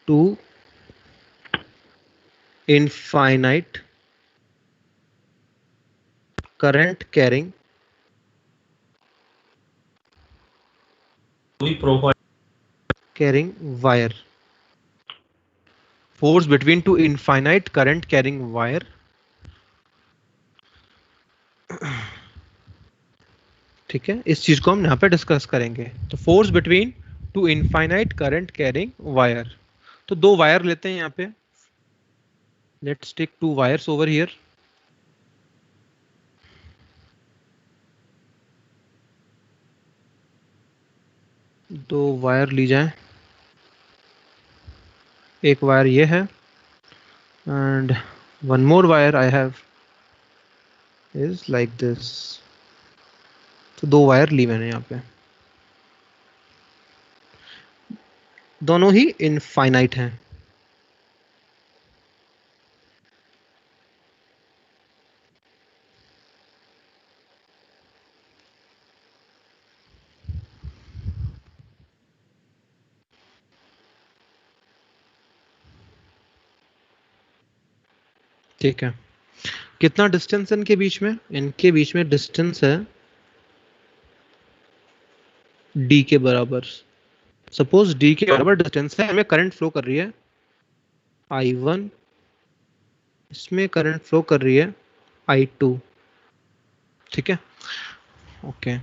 two infinite current carrying wire. Force between two infinite current carrying wire. ठीक है, इस चीज को हम यहाँ पे डिस्कस करेंगे। तो force between two infinite current carrying wire, तो दो वायर लेते हैं यहाँ पे। Let's take two wires over here. दो वायर ली जाए, एक वायर ये है and one more wire I have is like this. तो दो वायर ली मैंने यहाँ पे, दोनों ही इनफाइनाइट हैं। ठीक है, कितना डिस्टेंस इनके बीच में? इनके बीच में डिस्टेंस है d के बराबर। सपोज d के बराबर डिस्टेंस है, हमें करंट फ्लो कर रही है I1, इसमें करंट फ्लो कर रही है I2, ठीक है। ओके,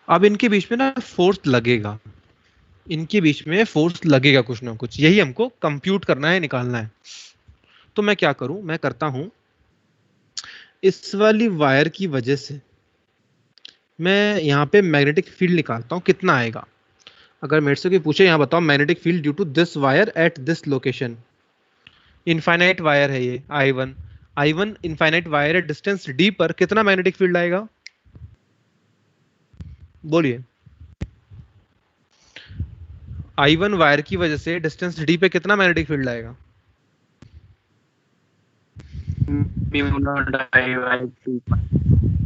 अब इनके बीच में ना फोर्स लगेगा, इनके बीच में फोर्स लगेगा कुछ ना कुछ, यही हमको कंप्यूट करना है, निकालना है। तो मैं क्या करूं, मैं करता हूं इस वाली वायर की वजह से मैं यहाँ पे मैग्नेटिक फील्ड निकालता हूँ, कितना आएगा। अगर मेरे से कोई पूछे यहाँ बताओ magnetic field due to this wire at this location, infinite wire है ये I1 इनफाइनाइट वायर है, डिस्टेंस d पर कितना मैग्नेटिक फील्ड आएगा, बोलिए। I1 वायर की वजह से डिस्टेंस d पे कितना मैग्नेटिक फील्ड आएगा?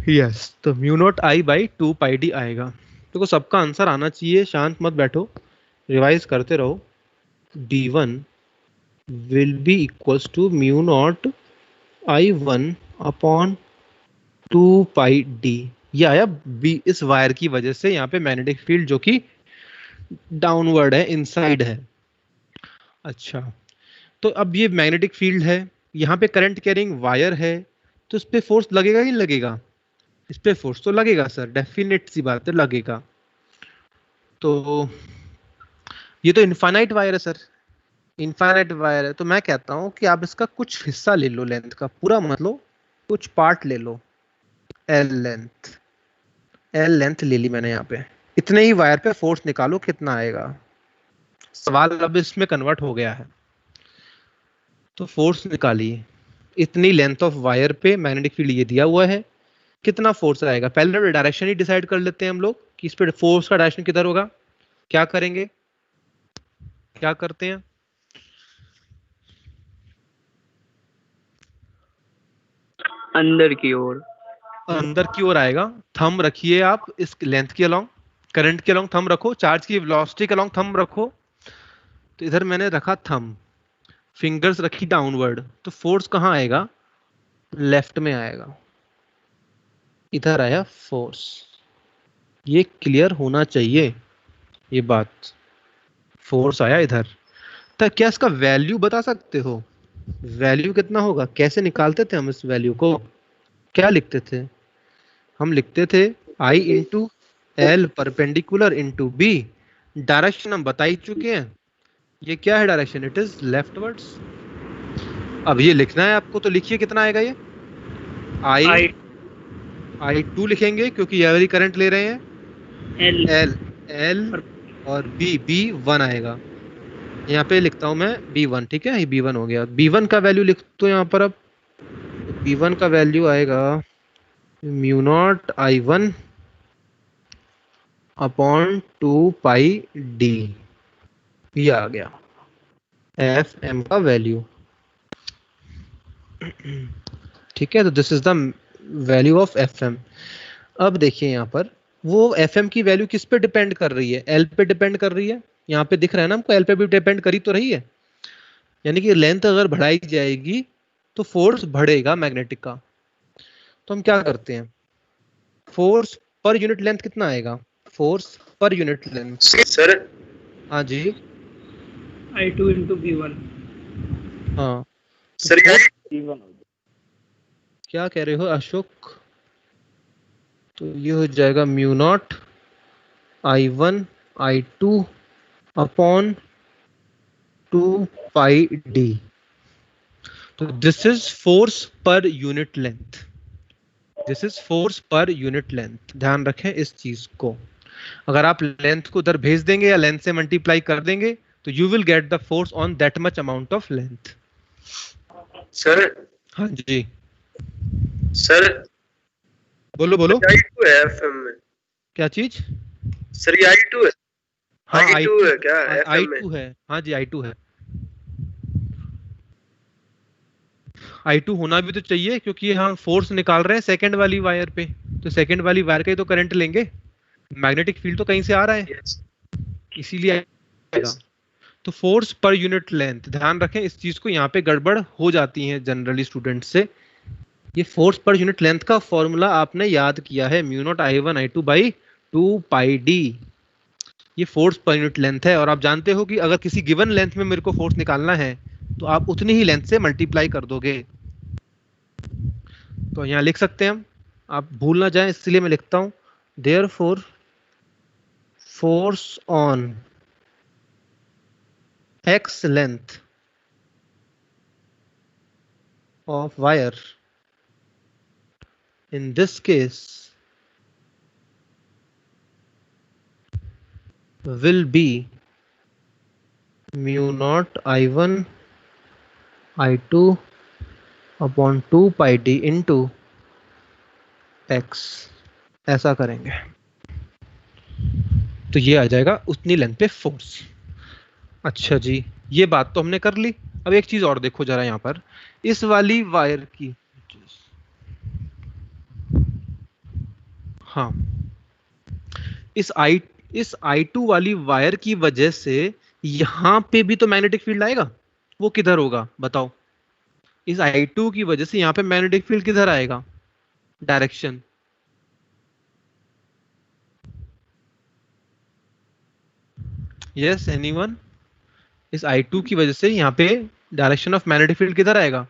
यस, तो mu naught I by 2 pi d आएगा। देखो सबका आंसर आना चाहिए, शांत मत बैठो, रिवाइज करते रहो। d1 will be equals to mu naught I1 upon 2 pi d, ये आया बी, इस वायर की वजह से यहाँ पे मैग्नेटिक फील्ड जो कि डाउनवर्ड है, इनसाइड है। अच्छा, तो अब ये मैग्नेटिक फील्ड है, यहाँ पे करंट कैरिंग वायर है, तो इस पे फोर्स लगेगा कि नहीं लगेगा? इस पे फोर्स तो लगेगा सर, डेफिनेट सी बात है, लगेगा। तो ये तो इनफाइनाइट वायर है सर, इनफाइनाइट वायर है, तो मैं कहता हूँ कि आप इसका कुछ हिस्सा ले लो, लेंथ का पूरा मत लो, कुछ पार्ट ले लो। एल लेंथ ले ली मैंने यहाँ पे। इतने ही वायर पे फोर्स निकालो कितना आएगा। सवाल अब इसमें कन्वर्ट हो गया है। तो फोर्स निकालिए, इतनी लेंथ ऑफ वायर पे मैग्नेटिक फील्ड ये दिया हुआ है, कितना फोर्स आएगा। पहले डायरेक्शन ही डिसाइड कर लेते हैं हम लोग कि इस पे फोर्स का डायरेक्शन किधर होगा। क्या करेंगे, क्या करते हैं? अंदर की ओर। अंदर की ओर आएगा। थंब रखिए आप इस लेंथ के अलोंग, करंट के अलोंग थंब रखो, चार्ज की वेलोसिटी के अलोंग थंब रखो। तो इधर मैंने रखा थंब, फिंगर्स रखी डाउनवर्ड, तो फोर्स कहाँ आएगा? लेफ्ट में आएगा। इधर आया फोर्स। ये क्लियर होना चाहिए ये बात। फोर्स आया इधर। तो क्या इसका वैल्यू बता सकते हो? वैल्यू कितना होगा? कैसे निकालते थे हम इस वैल्यू को? क्या लिखते थे? हम लिखते थे I into L perpendicular into B. Direction हम बता ही चुके हैं। ये क्या है डायरेक्शन? It is लेफ्टवर्ड्स। अब ये लिखना है आपको, तो लिखिए कितना आएगा ये। आई टू लिखेंगे क्योंकि ये वाली करंट ले रहे हैं। एल और बी 1 आएगा। यहाँ पे लिखता हूं मैं B1, ठीक है, ये B1 हो गया। B1 का वैल्यू लिख दो यहाँ पर। अब B1 का वैल्यू आएगा म्यू नॉट I1 अपॉन 2 पाई डी। ये आ गया FM का वैल्यू, ठीक है। तो this is the value of FM। अब देखिए यहाँ पर वो FM की वैल्यू किस पे डिपेंड कर रही है? L पे डिपेंड कर रही है। यहाँ पे दिख रहा है ना हमको, L पे भी डिपेंड करी तो रही है। यानी कि लेंथ अगर बढ़ाई जाएगी तो फोर्स बढ़ेगा मैग्नेटिक का। तो हम क्या करते हैं, फोर्स पर यूनिट लेंथ कितना आएगा? Force per unit length sir. हाँ जी, I2 into B1। हाँ सर क्या कह रहे हो अशोक? तो ये हो जाएगा mu naught I1 I2 upon 2 पाई डी। तो this is force per unit length, this is force per unit length. ध्यान रखें इस चीज को। अगर आप लेंथ को उधर भेज देंगे या लेंथ से मल्टीप्लाई कर देंगे तो you will get the force on that much amount of length. Sir. हाँ जी सर बोलो बोलो। I2 है FM में। क्या चीज? सर ये I2 है। हाँ I2 है क्या FM में? I2 है। हाँ जी I2 है। I2 होना भी तो चाहिए क्योंकि हम फोर्स निकाल रहे हैं सेकंड वाली वायर पे, तो सेकंड वाली वायर का ही तो करंट लेंगे। मैग्नेटिक फील्ड तो कहीं से आ रहा है, Yes. इसीलिए आएगा। तो फोर्स पर यूनिट लेंथ, ध्यान रखें इस चीज को, यहाँ पे गड़बड़ हो जाती है जनरली स्टूडेंट से। ये फोर्स पर यूनिट लेंथ का फॉर्मूला आपने याद किया है, mu naught I1 I2 by 2 pi D. ये फोर्स पर यूनिट लेंथ है। और आप जानते हो कि अगर किसी गिवन लेंथ में मेरे को फोर्स निकालना है तो आप उतनी ही लेंथ से मल्टीप्लाई कर दोगे। तो यहाँ लिख सकते हैं हम, आप भूल ना जाएं इसलिए मैं लिखता हूं therefore force on x length of wire in this case will be mu naught I1 I2 upon 2 pi d into x। ऐसा करेंगे तो ये आ जाएगा उतनी लेंथ पे फोर्स। अच्छा जी, ये बात तो हमने कर ली। अब एक चीज और देखो जरा यहाँ पर, इस वाली वायर की, हाँ इस I2 वाली वायर की वजह से यहाँ पे भी तो मैग्नेटिक फील्ड आएगा। वो किधर होगा बताओ? इस I2 की वजह से यहाँ पे मैग्नेटिक फील्ड किधर आएगा? Direction yes anyone? इस I2 की वजह से यहाँ पे डायरेक्शन ऑफ मैग्नेटिक फील्ड किधर आएगा?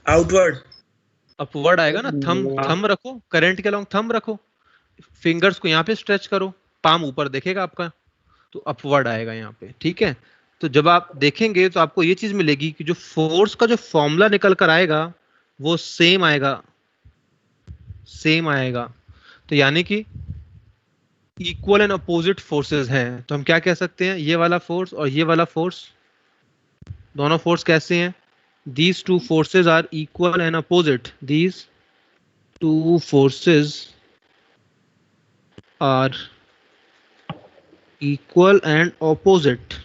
आउटवर्ड। अपवर्ड आएगा ना। थंब रखो, करंट के अलोंग थंब रखो, फिंगर्स को यहाँ पे स्ट्रेच करो, पाम ऊपर देखेगा आपका, तो अपवर्ड आएगा यहाँ पे। ठीक है, तो जब आप देखेंगे तो आपको ये चीज मिलेगी कि जो फोर्स का जो फॉर्मूला निकल कर आएगा वो सेम आएगा, सेम आएगा। तो यानी कि इक्वल एंड अपोजिट फोर्सेस हैं। तो हम क्या कह सकते हैं, ये वाला फोर्स और ये वाला फोर्स, दोनों फोर्स कैसे हैं? These two forces are equal and opposite. These two forces are equal and opposite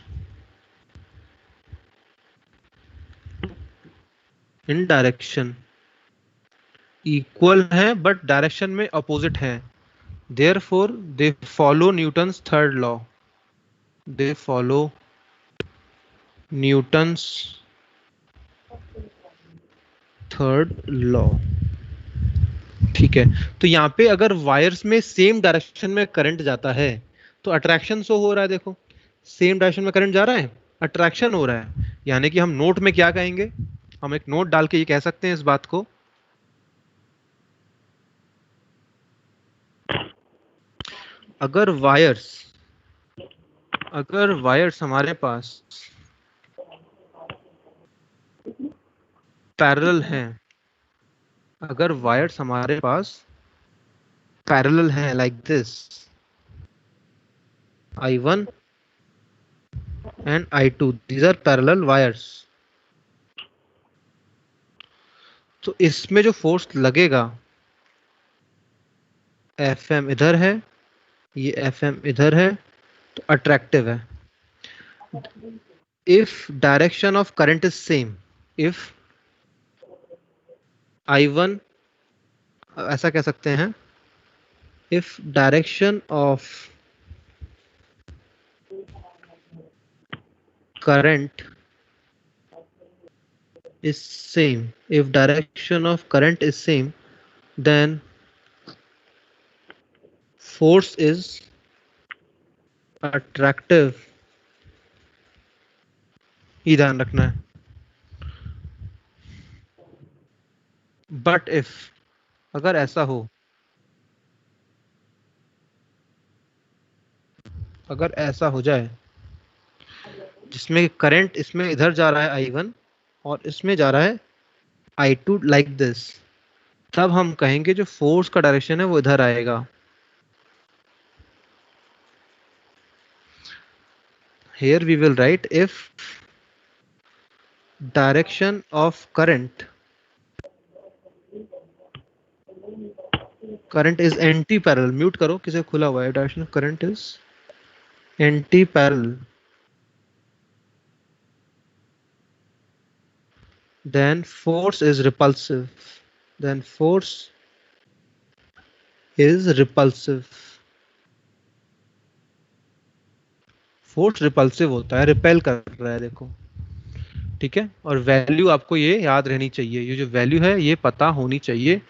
in direction. Equal है but direction में opposite है. Therefore, they follow Newton's third law. They follow Newton's third law. ठीक है, तो यहाँ पे अगर wires में सेम डायरेक्शन में करंट जाता है तो अट्रैक्शन शो हो रहा है। देखो, सेम डायरेक्शन में करंट जा रहा है, अट्रैक्शन हो रहा है। यानी कि हम नोट में क्या कहेंगे, हम एक नोट डाल के ये कह सकते हैं इस बात को, अगर वायर्स हमारे पास पैरेलल हैं, अगर वायर्स हमारे पास पैरेलल हैं like this, I1 and I2, these are parallel wires, तो इसमें जो फोर्स लगेगा, Fm इधर है, ये Fm इधर है, तो अट्रैक्टिव है। If direction of current is same, if I1, ऐसा कह सकते हैं, if direction of current is same, if direction of current is same, then force is attractive। ये ध्यान रखना है। बट इफ, अगर ऐसा हो, अगर ऐसा हो जाए जिसमें करंट इसमें इधर जा रहा है I1 और इसमें जा रहा है I2 लाइक दिस, तब हम कहेंगे जो फोर्स का डायरेक्शन है वो इधर आएगा। Here we will write if direction of current is anti-parallel, mute करो, किसे खुला हुआ है, direction of current is anti-parallel, then force is repulsive, then force is repulsive। Force repulsive होता है, रिपेल कर रहा है, देखो। ठीक है, और वैल्यू आपको ये याद रहनी चाहिए, ये जो वैल्यू है ये पता होनी चाहिए,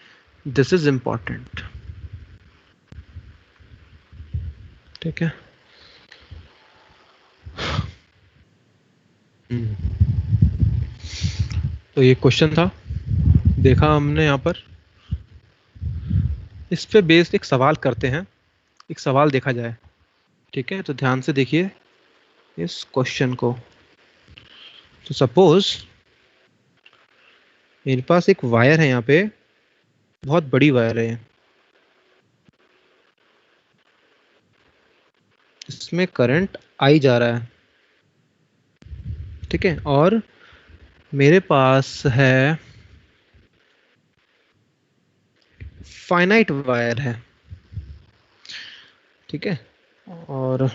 दिस इज इंपॉर्टेंट। ठीक है, तो ये क्वेश्चन था, देखा हमने यहाँ पर। इस पे बेस्ड एक सवाल करते हैं, एक सवाल देखा जाए। ठीक है, तो ध्यान से देखिए इस क्वेश्चन को। तो सपोज मेरे पास एक वायर है, यहाँ पे बहुत बड़ी वायर है, इसमें करंट आई जा रहा है। ठीक है, और मेरे पास है फाइनाइट वायर है। ठीक है, और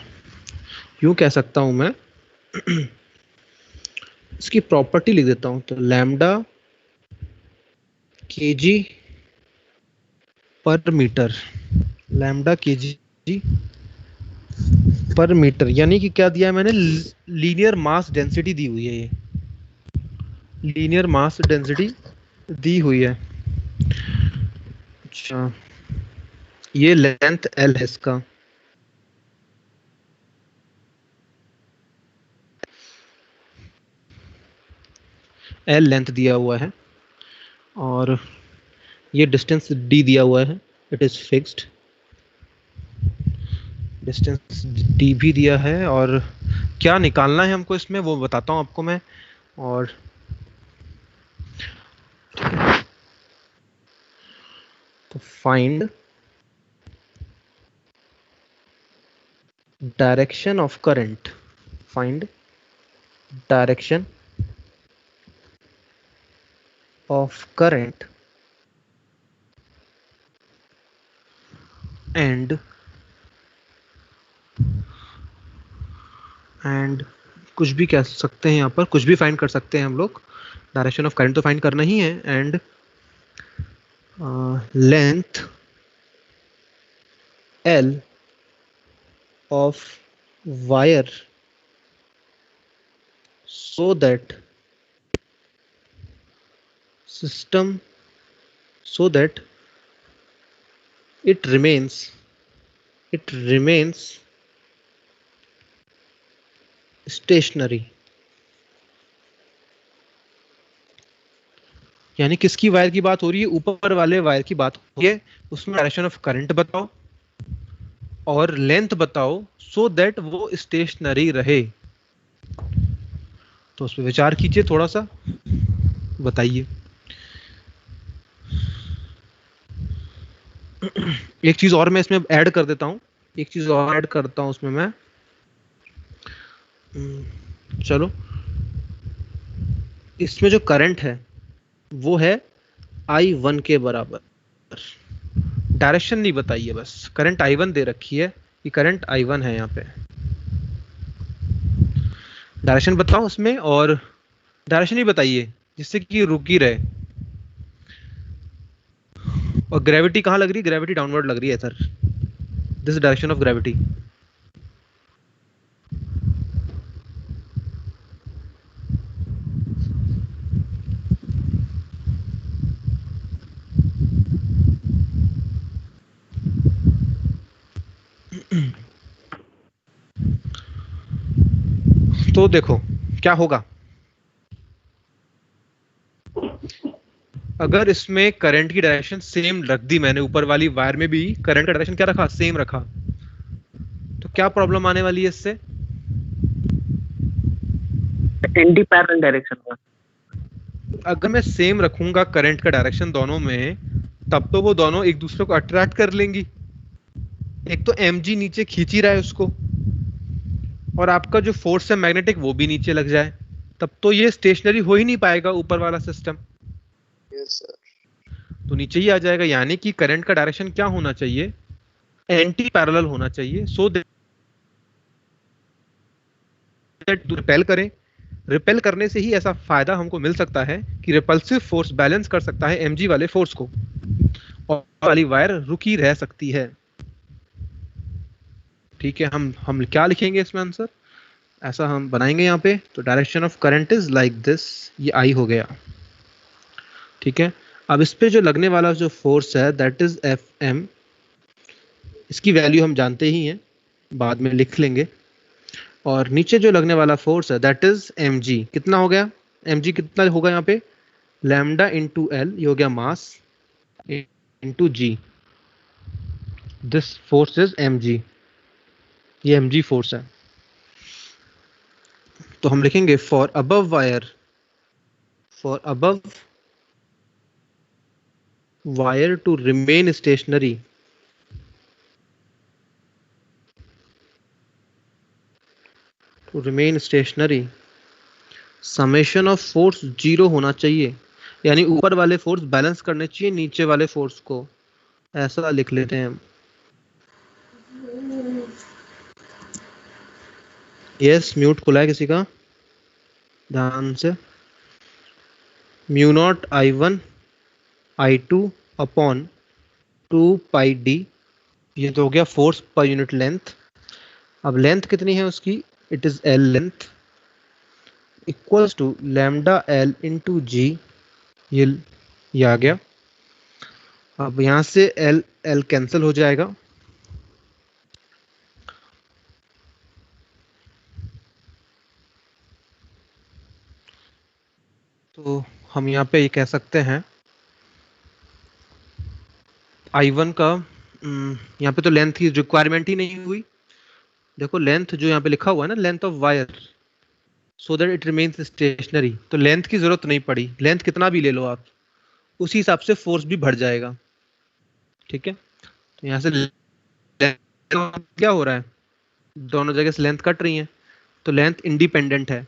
यूं कह सकता हूं मैं, इसकी प्रॉपर्टी लिख देता हूं, तो लैम्डा kg पर मीटर, लैम्डा kg पर मीटर, यानी कि क्या दिया है मैंने, लीनियर मास डेंसिटी दी हुई है, ये लीनियर मास डेंसिटी दी हुई है। अच्छा, ये लेंथ L है इसका, L लेंथ दिया हुआ है और ये डिस्टेंस D दिया हुआ है, it is fixed. Distance D भी दिया है और क्या निकालना है हमको इसमें वो बताता हूँ आपको मैं। और तो find direction of current, find direction of current and कुछ भी कह सकते हैं यहाँ पर, कुछ भी फाइंड कर सकते हैं हम लोग। डायरेक्शन ऑफ करंट तो फाइंड करना ही है। And length L of wire so that it remains stationary। यानी किसकी वायर की बात हो रही है? ऊपर वाले वायर की बात हो रही है। उसमें डायरेक्शन ऑफ करंट बताओ और लेंथ बताओ सो दैट वो स्टेशनरी रहे। तो उस पर विचार कीजिए थोड़ा सा, बताइए। एक चीज और मैं इसमें ऐड कर देता हूं, एक चीज और ऐड करता हूं उसमें मैं। चलो, इसमें जो करंट है वो है I1 के बराबर। डायरेक्शन नहीं बताइए, बस करंट I1 दे रखी है कि करंट I1 है यहाँ पे। डायरेक्शन बताओ उसमें, और डायरेक्शन ही बताइए जिससे कि रुक ही रहे। और ग्रेविटी कहाँ लग रही है? ग्रेविटी डाउनवर्ड लग रही है sir, this direction of gravity. तो देखो क्या होगा अगर इसमें करंट की डायरेक्शन सेम रख दी मैंने, ऊपर वाली वायर में भी करंट का डायरेक्शन क्या रखा? सेम रखा। तो क्या प्रॉब्लम आने वाली है इससे? एंटी पैरेलल डायरेक्शन में। अगर मैं सेम रखूंगा करंट का डायरेक्शन दोनों में, तब तो वो दोनों एक दूसरे को अट्रैक्ट कर लेंगी। एक तो mg नीचे खींच ही रहा है उसको, और आपका जो फोर्स है मैग्नेटिक वो भी नीचे लग जाए, तब तो ये स्टेशनरी हो ही नहीं पाएगा ऊपर वाला सिस्टम। Yes sir. तो नीचे ही आ जाएगा। यानी कि करंट का डायरेक्शन क्या होना चाहिए? एंटी पैरेलल होना चाहिए, सो दैट रिपेल करें। रिपेल करने से ही ऐसा फायदा हमको मिल सकता है कि रिपल्सिव फोर्स बैलेंस कर सकता है mg वाले फोर्स को, और वाली वायर रुकी रह सकती है। ठीक है, हम क्या लिखेंगे इसमें आंसर? ऐसा हम बनाएंगे यहाँ पे। तो direction of current is like this, ये I हो गया। ठीक है, अब इस पे जो लगने वाला जो फोर्स है दैट इज Fm। इसकी वैल्यू हम जानते ही हैं, बाद में लिख लेंगे। और नीचे जो लगने वाला फोर्स है दैट इज mg। कितना हो गया? mg कितना होगा यहाँ पे? लैम्डा इंटू एल, ये हो गया mass, into G. This force is mg, ये mg फोर्स है। तो हम लिखेंगे for above wire to remain stationary, summation of force 0 होना चाहिए। यानी ऊपर वाले फोर्स बैलेंस करने चाहिए नीचे वाले फोर्स को, ऐसा लिख लेते हैं हम। यस, म्यूट खुला है किसी का? ध्यान से। Mu naught I1 I2 upon 2 पाई डी, ये तो हो गया फोर्स पर यूनिट लेंथ। अब लेंथ कितनी है उसकी? It is L length equals to lambda L into G, ये आ गया। अब यहाँ से एल एल कैंसिल हो जाएगा, तो हम यहाँ पे ये कह सकते हैं I1 का यहाँ पे तो लेंथ की रिक्वायरमेंट ही नहीं हुई। देखो लेंथ जो यहाँ पे लिखा हुआ है ना, length of wire so that it remains stationary, तो लेंथ की जरूरत नहीं पड़ी। लेंथ कितना भी ले लो आप, उसी हिसाब से फोर्स भी बढ़ जाएगा। ठीक है, तो यहाँ से क्या हो रहा है, दोनों जगह से लेंथ कट रही है, तो लेंथ इंडिपेंडेंट है।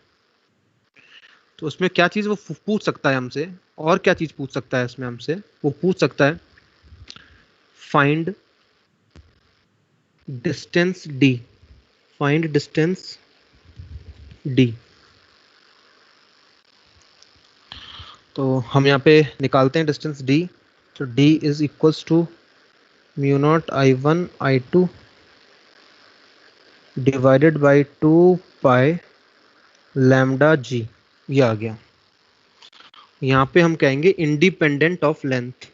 तो उसमें क्या चीज वो पूछ सकता है हमसे, और क्या चीज पूछ सकता है इसमें हमसे, वो पूछ सकता है find distance D, find distance D. तो हम यहाँ पे निकालते हैं डिस्टेंस d, तो d is equals to mu naught I1 I2 divided by 2 pi lambda g, ये आ गया। यहाँ पे हम कहेंगे इंडिपेंडेंट ऑफ लेंथ।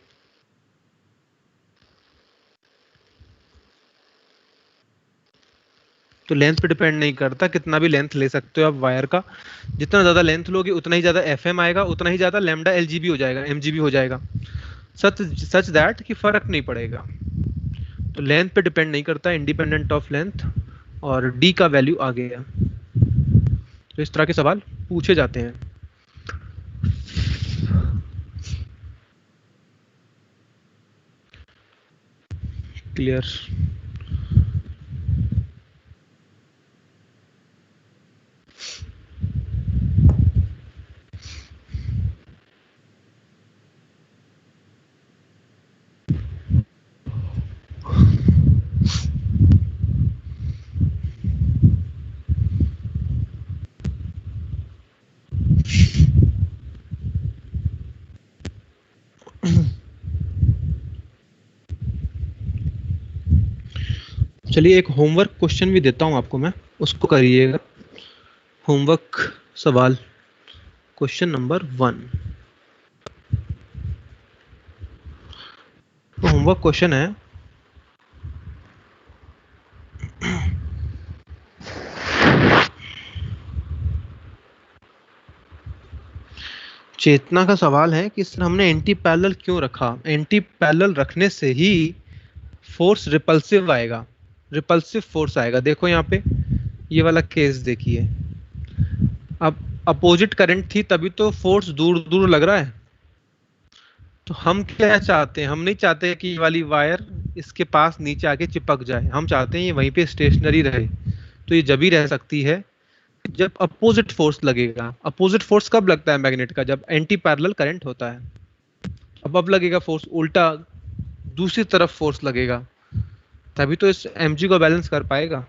तो लेंथ पे डिपेंड नहीं करता, कितना भी लेंथ ले सकते हो आप वायर का, जितना ज्यादा लेंथ लोगे उतना ही ज्यादा FM आएगा, उतना ही ज्यादा लैम्डा LGB हो जाएगा, MGB हो जाएगा, सच दैट कि फर्क नहीं पड़ेगा। तो लेंथ पे डिपेंड नहीं करता, इंडिपेंडेंट ऑफ लेंथ, और D का वैल्यू आ गया। तो इस तरह के सवाल पूछे जाते हैं। क्लियर? चलिए एक होमवर्क क्वेश्चन भी देता हूं आपको मैं, उसको करिएगा। होमवर्क सवाल क्वेश्चन नंबर 1। होमवर्क क्वेश्चन है, चेतना का सवाल है कि सर हमने एंटी पैरेलल क्यों रखा, एंटी पैरेलल रखने से ही फोर्स रिपल्सिव आएगा, रिपल्सिव फोर्स आएगा। देखो यहाँ पे ये वाला केस देखिए, अब अपोजिट करंट थी तभी तो फोर्स दूर दूर लग रहा है। तो हम क्या चाहते हैं, हम नहीं चाहते कि ये वाली वायर इसके पास नीचे आके चिपक जाए, हम चाहते हैं ये वहीं पे स्टेशनरी रहे। तो ये जब ही रह सकती है जब अपोजिट फोर्स लगेगा। अपोजिट फोर्स कब लगता है मैग्नेट का, जब एंटी पैरेलल करंट होता है। अब लगेगा फोर्स उल्टा, दूसरी तरफ फोर्स लगेगा, तभी तो इस mg को बैलेंस कर पाएगा।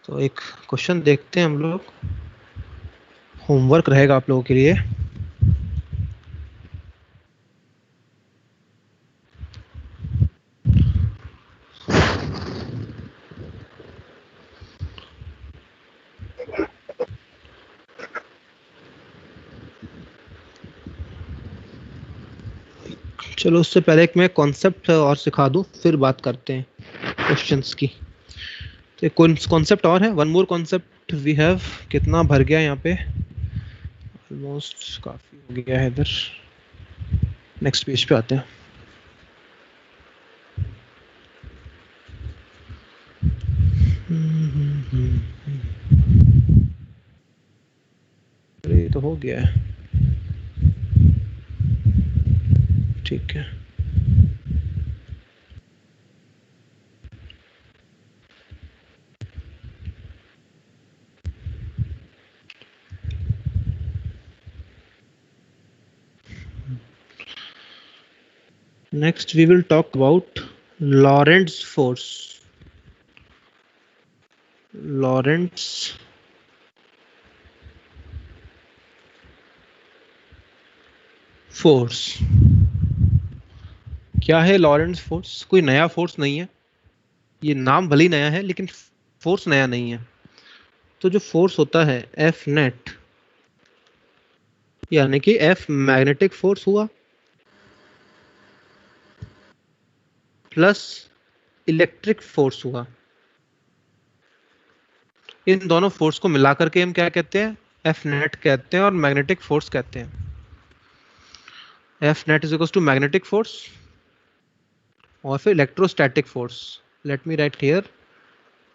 तो एक क्वेश्चन देखते हैं हम लोग, होमवर्क रहेगा आप लोगों के लिए। चलो उससे पहले एक मैं कॉन्सेप्ट और सिखा दूं, फिर बात करते हैं क्वेश्चंस की। तो एक कॉन्सेप्ट और है, one more concept we have. कितना भर गया यहाँ पे, ऑलमोस्ट काफी हो गया है इधर। नेक्स्ट पेज पे आते हैं। ये तो हो गया है, ठीक है। Next we will talk about Lorentz force. Lorentz force क्या है? लॉरेंट्ज फोर्स कोई नया फोर्स नहीं है, ये नाम भले ही नया है लेकिन फोर्स नया नहीं है। तो जो फोर्स होता है एफ नेट, यानी कि एफ मैग्नेटिक फोर्स हुआ प्लस इलेक्ट्रिक फोर्स हुआ, इन दोनों फोर्स को मिलाकर के हम क्या कहते हैं, एफ नेट कहते हैं और मैग्नेटिक फोर्स कहते हैं। F net is equal to magnetic force और फिर electrostatic force. Let me write here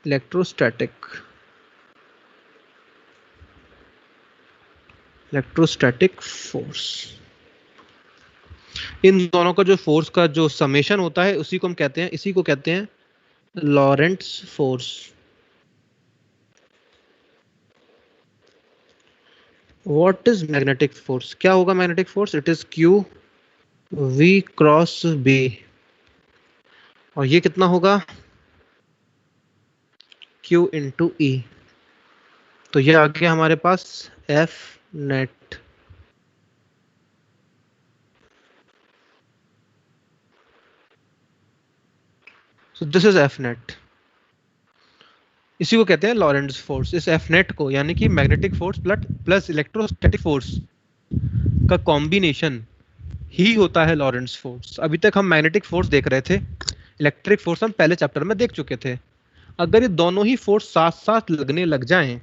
electrostatic force. इन दोनों का जो फोर्स का जो समेशन होता है उसी को हम कहते हैं, इसी को कहते हैं Lorentz force. What is magnetic force? क्या होगा magnetic force? It is Q V cross B, और ये कितना होगा, Q इंटू ई। तो ये आ गया हमारे पास F net. So this is F net, इसी को कहते हैं लॉरेंट्ज फोर्स। इस F नेट को, यानी कि magnetic force plus electrostatic force का कॉम्बिनेशन ही होता है लॉरेंट्ज फोर्स। अभी तक हम मैग्नेटिक फोर्स देख रहे थे, इलेक्ट्रिक फोर्स हम पहले चैप्टर में देख चुके थे। अगर ये दोनों ही फोर्स साथ साथ लगने लग जाएं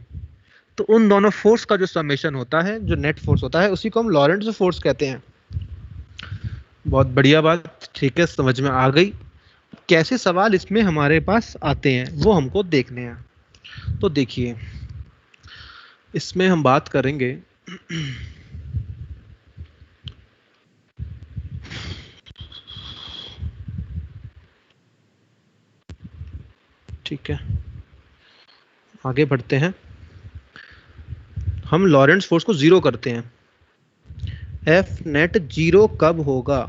तो उन दोनों फोर्स का जो समेशन होता है, जो नेट फोर्स होता है, उसी को हम लॉरेंट्ज फोर्स कहते हैं। बहुत बढ़िया बात, ठीक है, समझ में आ गई। कैसे सवाल इसमें हमारे पास आते हैं वो हमको देखने हैं। तो देखिए, इसमें हम बात करेंगे ठीक है, आगे बढ़ते हैं। हम लॉरेंट्ज फोर्स को जीरो करते हैं। एफ नेट जीरो कब होगा?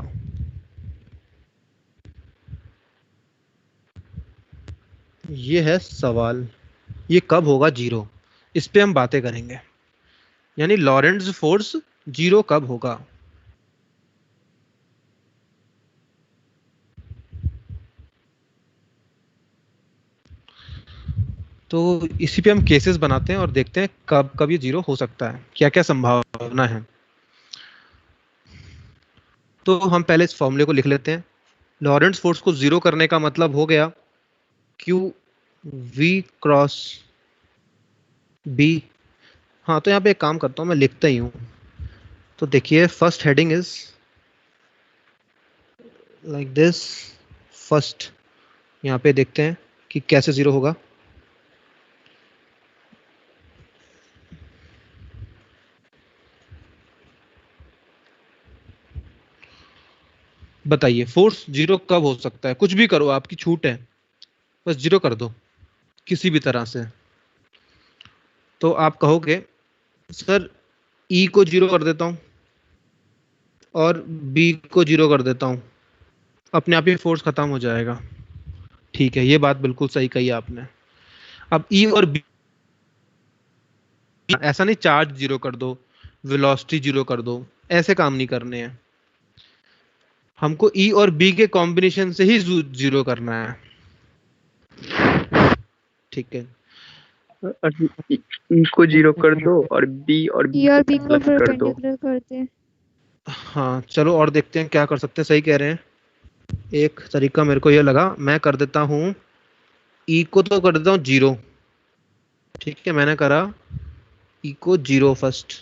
ये है सवाल, ये कब होगा जीरो, इस पे हम बातें करेंगे। यानी लॉरेंट्ज फोर्स जीरो कब होगा। तो इसी पे हम केसेस बनाते हैं और देखते हैं कब कब ये जीरो हो सकता है, क्या क्या संभावना है। तो हम पहले इस फॉर्मूले को लिख लेते हैं। लॉरेंट्ज फोर्स को जीरो करने का मतलब हो गया क्यू वी क्रॉस बी। हाँ, तो यहाँ पे एक काम करता हूँ, मैं लिखता ही हूँ। तो देखिए, first heading is like this. First यहाँ पे देखते हैं कि कैसे जीरो होगा। बताइए फोर्स जीरो कब हो सकता है? कुछ भी करो, आपकी छूट है, बस जीरो कर दो किसी भी तरह से। तो आप कहोगे सर ई को जीरो कर देता हूं और बी को जीरो कर देता हूं, अपने आप ही फोर्स खत्म हो जाएगा। ठीक है, ये बात बिल्कुल सही कही आपने। अब ई और बी, ऐसा नहीं चार्ज जीरो कर दो, वेलोसिटी जीरो कर दो, ऐसे काम नहीं करने हैं। हमको ई और बी के कॉम्बिनेशन से ही जीरो करना है। ठीक है, ई को जीरो कर दो और बी E और B को प्लस कर दो। परपेंडिकुलर करते हैं। हाँ चलो और देखते हैं क्या कर सकते हैं। सही कह रहे हैं। एक तरीका मेरे को ये लगा, मैं कर देता हूँ ई को तो कर देता हूँ जीरो। ठीक है, मैंने करा ई को जीरो फर्स्ट,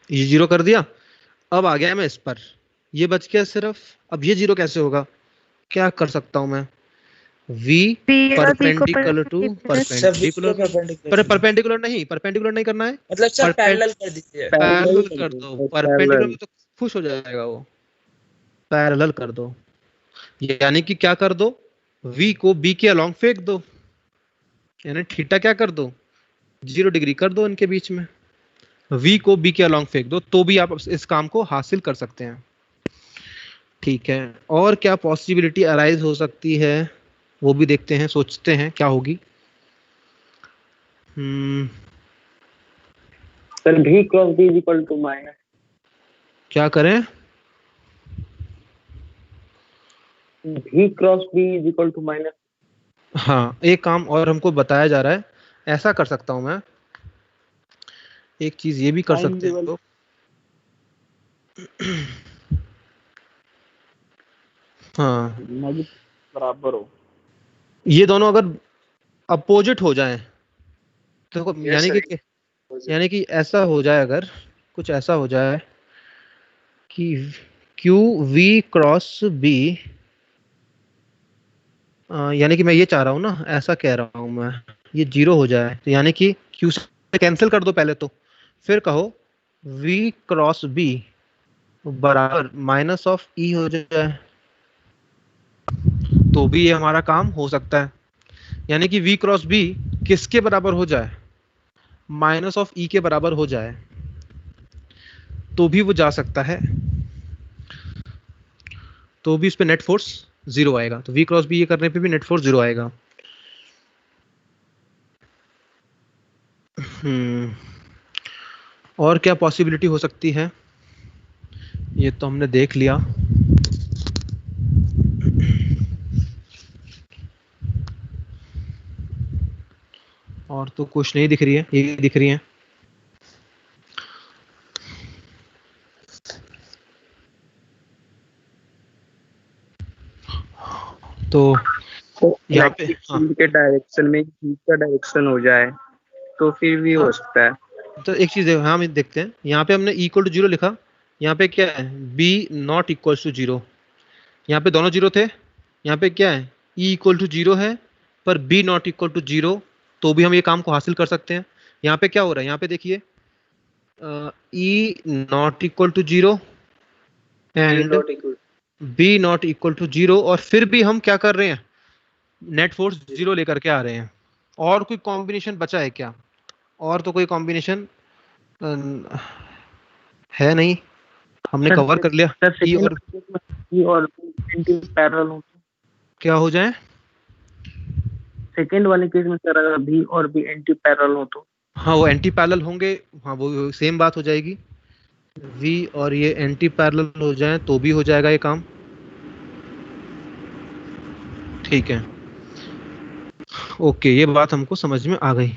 ये जीरो कर दिया। अब आ गया मैं इस पर, ये बच गया सिर्फ। अब ये जीरो कैसे होगा? क्या कर सकता हूं मैं? V B और B को परपेंडिकुलर टू परपेंडिकुलर। परपेंडिकुलर नहीं करना है, मतलब सर पैरेलल कर दीजिए। पैरेलल कर दो। परपेंडिकुलर में तो खुश हो जाएगा वो, पैरेलल कर दो। यानी कि क्या कर दो, V को B के अलोंग फेंक दो, यानी थीटा क्या कर दो, 0 डिग्री कर दो इनके बीच में। V को B के अलोंग फेंक दो तो भी आप इस काम को हासिल कर सकते हैं। ठीक है, और क्या पॉसिबिलिटी अराइज हो सकती है वो भी देखते हैं, सोचते हैं क्या होगी। Sir V cross B is equal to minus, क्या करें? V cross B is equal to minus. हाँ, एक काम और हमको बताया जा रहा है, ऐसा कर सकता हूँ मैं, एक चीज ये भी कर टाइम सकते हैं लेवल तो, हाँ, नेगेटिव बराबर हो। ये दोनों अगर अपोजिट हो जाएं तो यस सर। यानी कि ऐसा हो जाए, अगर कुछ ऐसा हो जाए कि क्यू वी क्रॉस बी, यानी कि मैं ये चाह रहा हूँ ना, ऐसा कह रहा हूँ मैं, ये जीरो हो जाए, तो यानी कि क्यू से कैंसिल कर दो पहले तो, फिर कहो वी क्रॉस बी बराबर माइनस ऑफ ई हो जाए, तो भी ये हमारा काम हो सकता है। यानी कि वी क्रॉस बी किसके बराबर हो जाए, माइनस ऑफ ई के बराबर हो जाए, तो भी वो जा सकता है, तो भी उस पर नेट फोर्स जीरो आएगा। तो वी क्रॉस बी ये करने पे भी नेट फोर्स जीरो आएगा। और क्या पॉसिबिलिटी हो सकती है, ये तो हमने देख लिया। और तो कुछ नहीं दिख रही है, ये दिख रही है। तो यहाँ पे इलेक्ट्रिक हाँ, फील्ड के डायरेक्शन में E का डायरेक्शन हो जाए तो फिर भी हो सकता है। तो एक चीज हाँ, हम देखते हैं, यहाँ पे हमने इक्वल टू जीरो लिखा, यहाँ पे क्या है, B not equal to zero, यहाँ पे दोनों जीरो थे, यहाँ पे क्या है, ई इक्वल टू जीरो है पर B not equal to zero, तो भी हम ये काम को हासिल कर सकते हैं। यहाँ पे क्या हो रहा है, यहाँ पे देखिए, E not equal to zero and not equal. B not equal to zero, और फिर भी हम क्या कर रहे हैं, नेट फोर्स जीरो लेकर के आ रहे हैं। और कोई कॉम्बिनेशन बचा है क्या, और तो कोई कॉम्बिनेशन है नहीं, हमने सर कवर कर लिया। सर ई सेकंड और केस में ई और एंटी पैरेलल हो तो, क्या हो जाए, सेकंड वाले केस में सर अगर बी और बी एंटी पैरेलल हो तो, हाँ वो एंटी पैरेलल होंगे, हाँ वो सेम बात हो जाएगी, V और ये एंटी पैरेलल हो जाए तो भी हो जाएगा ये काम। ठीक है, ओके, ये बात हमको समझ में आ गई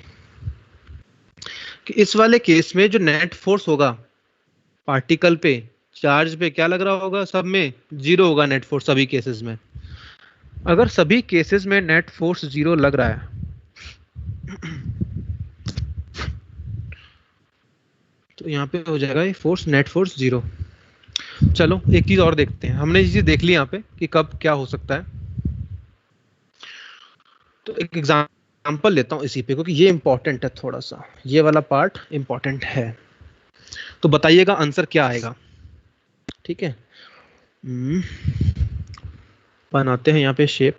कि इस वाले केस में जो नेट फोर्स होगा पार्टिकल पे, चार्ज पे क्या लग रहा होगा, सब में जीरो होगा नेट फोर्स सभी केसेस में। अगर सभी केसेस में नेट फोर्स जीरो लग रहा है तो यहाँ पे हो जाएगा ये फोर्स, नेट फोर्स जीरो। चलो एक चीज और देखते हैं, हमने ये चीज देख ली यहाँ पे कि कब क्या हो सकता है। तो एक एग्जांपल लेता हूँ इसी पे, क्योंकि ये इंपॉर्टेंट है, थोड़ा सा ये वाला पार्ट इंपॉर्टेंट है। तो बताइएगा आंसर क्या आएगा, ठीक है। बनाते हैं यहाँ पे शेप,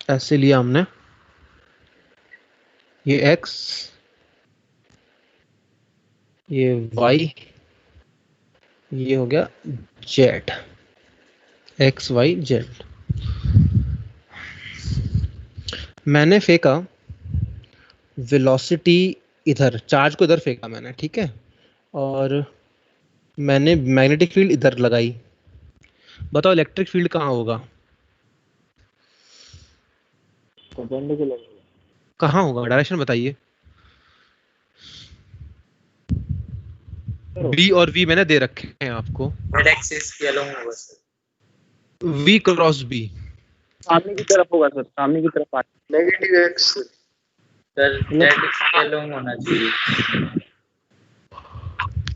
ऐसे लिया हमने, ये x, ये y, ये हो गया z, x y z। मैंने फेंका वेलोसिटी इधर, चार्ज को इधर फेंका मैंने, ठीक है, और मैंने मैग्नेटिक फील्ड इधर लगाई। बताओ इलेक्ट्रिक फील्ड कहाँ होगा, कहाँ होगा, डायरेक्शन बताइए। बी और वी मैंने दे रखे हैं आपको, Z एक्सिस के अलोंग होगा सर। वी क्रॉस बी, सामने की तरफ होगा सर, सामने की तरफ negative x. Sir Z axis के अलोंग होना चाहिए।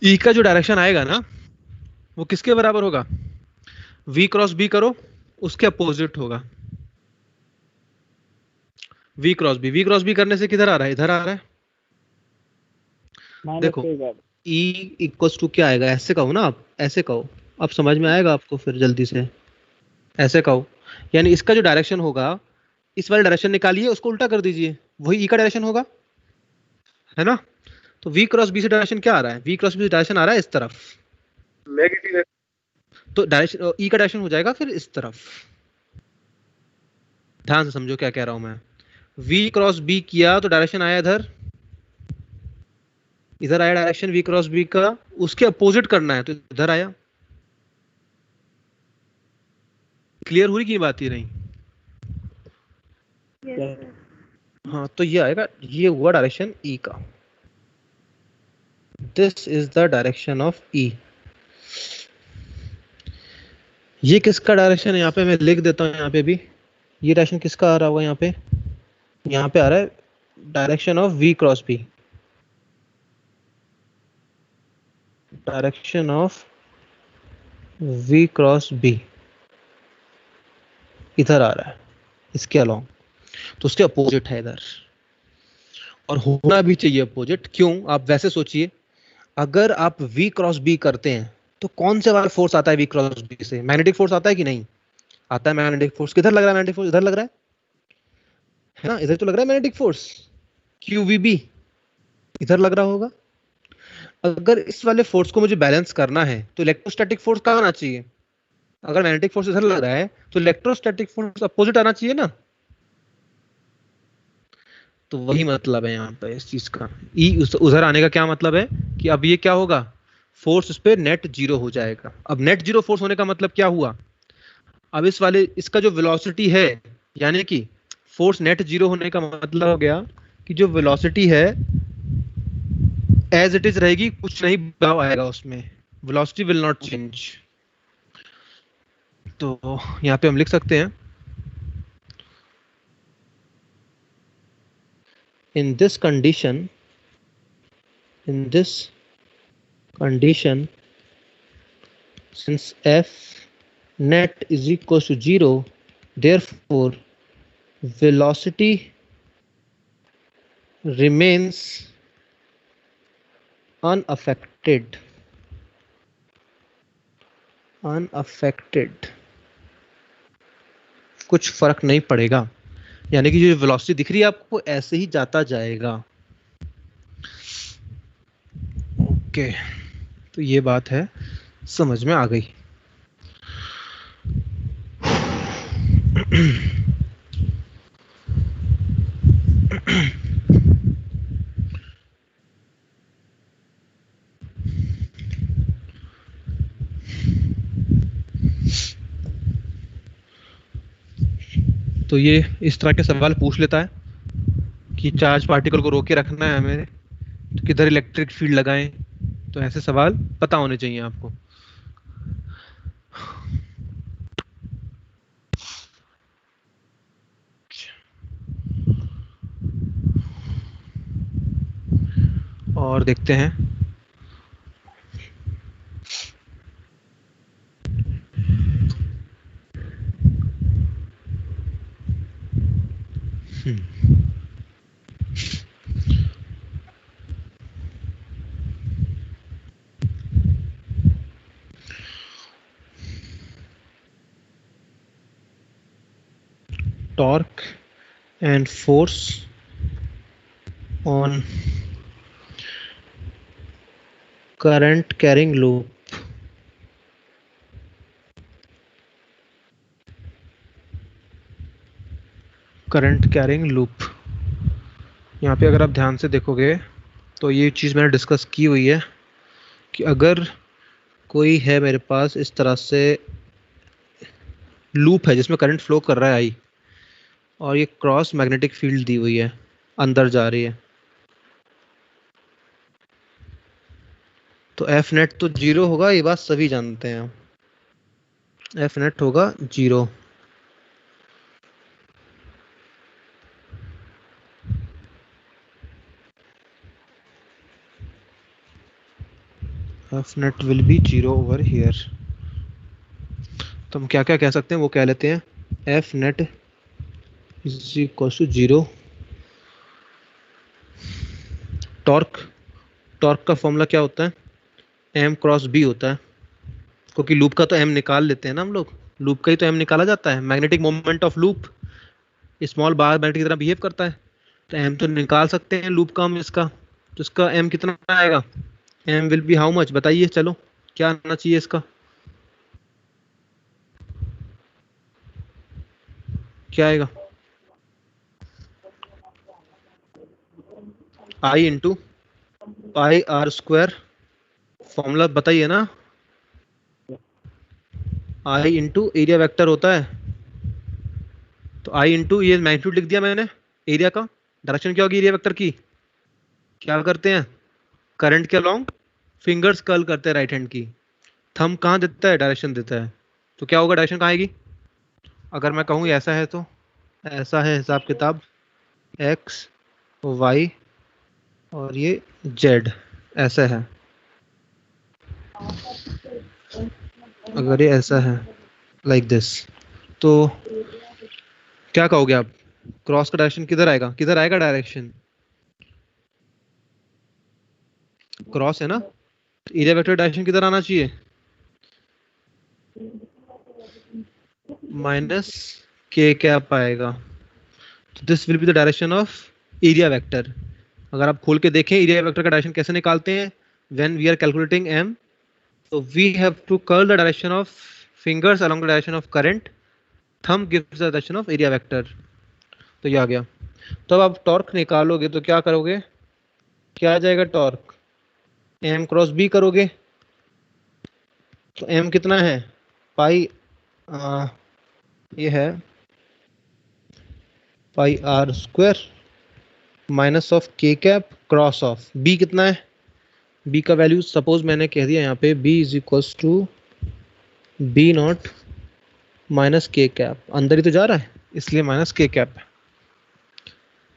ई का जो डायरेक्शन आएगा ना वो किसके बराबर होगा, वी क्रॉस बी करो उसके अपोजिट होगा। वी क्रॉस बी करने से किधर आ रहा है, इधर आ रहा है। देखो E इक्वल्स टू क्या आएगा, ऐसे कहो ना आप, ऐसे कहो, अब समझ में आएगा आपको फिर जल्दी से, ऐसे कहो। यानी इसका जो डायरेक्शन होगा, इस वाले डायरेक्शन निकालिए, उसको उल्टा कर दीजिए, वही E का डायरेक्शन होगा, है ना। तो V क्रॉस बी से डायरेक्शन क्या आ रहा है, V क्रॉस बी से डायरेक्शन आ रहा है इस तरफ, नेगेटिव एक्स। तो डायरेक्शन E का डायरेक्शन हो जाएगा फिर इस तरफ। ध्यान से समझो क्या कह रहा हूं मैं, V क्रॉस B किया तो डायरेक्शन आया इधर, इधर आया डायरेक्शन v क्रॉस b का, उसके अपोजिट करना है तो इधर आया। क्लियर हुई की बात ही नहीं? Yes, sir. हाँ, तो ये आएगा, ये हुआ डायरेक्शन E का। This is the direction of E। ये किसका डायरेक्शन है? यहाँ पे मैं लिख देता हूँ, यहाँ पे भी ये डायरेक्शन किसका आ रहा होगा? यहाँ पे आ रहा है direction of V cross B। Direction of V cross B इधर आ रहा है, इसके अलोंग, तो उसके अपोजिट है इधर, और होना भी चाहिए अपोजिट। क्यों? आप वैसे सोचिए, अगर आप V क्रॉस B करते हैं तो कौन से वाला फोर्स आता है V क्रॉस B से? मैग्नेटिक फोर्स आता है कि नहीं आता है? मैग्नेटिक फोर्स किधर लग रहा है? मैग्नेटिक फोर्स इधर लग रहा है ना, इधर तो लग रहा है मैग्नेटिक फोर्स, QVB इधर लग रहा होगा। अगर इस वाले फोर्स को मुझे बैलेंस करना है तो इलेक्ट्रोस्टैटिक फोर्स कहाँ आना चाहिए? अगर मैग्नेटिक फोर्स इधर लग रहा है तो इलेक्ट्रोस्टैटिक फोर्स अपोजिट आना चाहिए ना। तो वही मतलब है यहाँ पे इस चीज का। ई उधर आने का क्या मतलब है कि अब ये क्या होगा, फोर्स इस पे नेट जीरो हो जाएगा। अब नेट जीरो फोर्स होने का मतलब क्या हुआ? अब इस वाले इसका जो वेलोसिटी है, यानी कि फोर्स नेट जीरो होने का मतलब हो गया कि जो वेलोसिटी है एज इट इज रहेगी, कुछ नहीं बदलाव आएगा उसमें, वेलोसिटी विल नॉट चेंज। तो यहाँ पे हम लिख सकते हैं, in this condition since F net is equals to 0, therefore velocity remains unaffected। कुछ फर्क नहीं पड़ेगा, यानी कि जो वेलोसिटी दिख रही है आपको ऐसे ही जाता जाएगा। ओके, तो ये बात है, समझ में आ गई। तो ये इस तरह के सवाल पूछ लेता है कि चार्ज पार्टिकल को रोके रखना है हमें, तो किधर इलेक्ट्रिक फील्ड लगाएं। तो ऐसे सवाल पता होने चाहिए आपको। और देखते हैं, torque and force on current carrying loop। Current carrying loop, यहाँ पे अगर आप ध्यान से देखोगे तो ये चीज़ मैंने डिस्कस की हुई है कि अगर कोई है मेरे पास इस तरह से लूप है जिसमें करंट फ्लो कर रहा है आई, और ये क्रॉस मैग्नेटिक फील्ड दी हुई है, अंदर जा रही है, तो एफ नेट तो जीरो होगा, ये बात सभी जानते हैं। एफ नेट होगा zero. F net will be zero over here. तो हम क्या क्या कह सकते हैं वो कह लेते हैं, F net is equal to zero. Torque का फॉर्मूला क्या होता है? एम क्रॉस बी होता है, क्योंकि लूप का तो एम निकाल लेते हैं ना हम लोग, लूप का ही तो एम निकाला जाता है। Magnetic moment of loop small bar magnetic की तरह बिहेव करता है, तो एम तो निकाल सकते हैं लूप का हम इसका। तो इसका एम कितना आएगा? M will be how much, बताइए, चलो क्या आना चाहिए इसका? क्या आएगा? I into pi R square, formula बताइए ना, आई इंटू एरिया वेक्टर होता है। तो आई इंटू ये मैग्नीट्यूड लिख दिया मैंने एरिया का, डायरेक्शन क्या होगी एरिया वेक्टर की, क्या करते हैं करंट के अलोंग फिंगर्स कर्ल करते हैं राइट हैंड की, थंब कहाँ देता है डायरेक्शन देता है, तो क्या होगा डायरेक्शन कहाँ आएगी, अगर मैं कहूँ ऐसा है तो ऐसा है हिसाब किताब, एक्स वाई और ये जेड ऐसा है, अगर ये ऐसा है लाइक दिस, तो क्या कहोगे आप, क्रॉस का डायरेक्शन किधर आएगा डायरेक्शन, क्रॉस है ना, एरिया वेक्टर डायरेक्शन किधर आना चाहिए, माइनस के कैप आएगा। तो this will be the direction of area vector. अगर आप खोल के देखें एरिया वेक्टर का डायरेक्शन कैसे निकालते हैं, when we are calculating M, so we have to curl the direction of fingers along the direction of current, thumb gives the direction of area vector। तो ये आ गया। तो अब आप टॉर्क निकालोगे तो क्या करोगे, क्या आ जाएगा टॉर्क, एम क्रॉस बी करोगे, तो एम कितना है पाई, ये है पाई आर स्क्वायर माइनस ऑफ के कैप क्रॉस ऑफ बी कितना है, बी का वैल्यू सपोज मैंने कह दिया यहाँ पे B is equals to B naught minus K cap, अंदर ही तो जा रहा है इसलिए माइनस के कैप,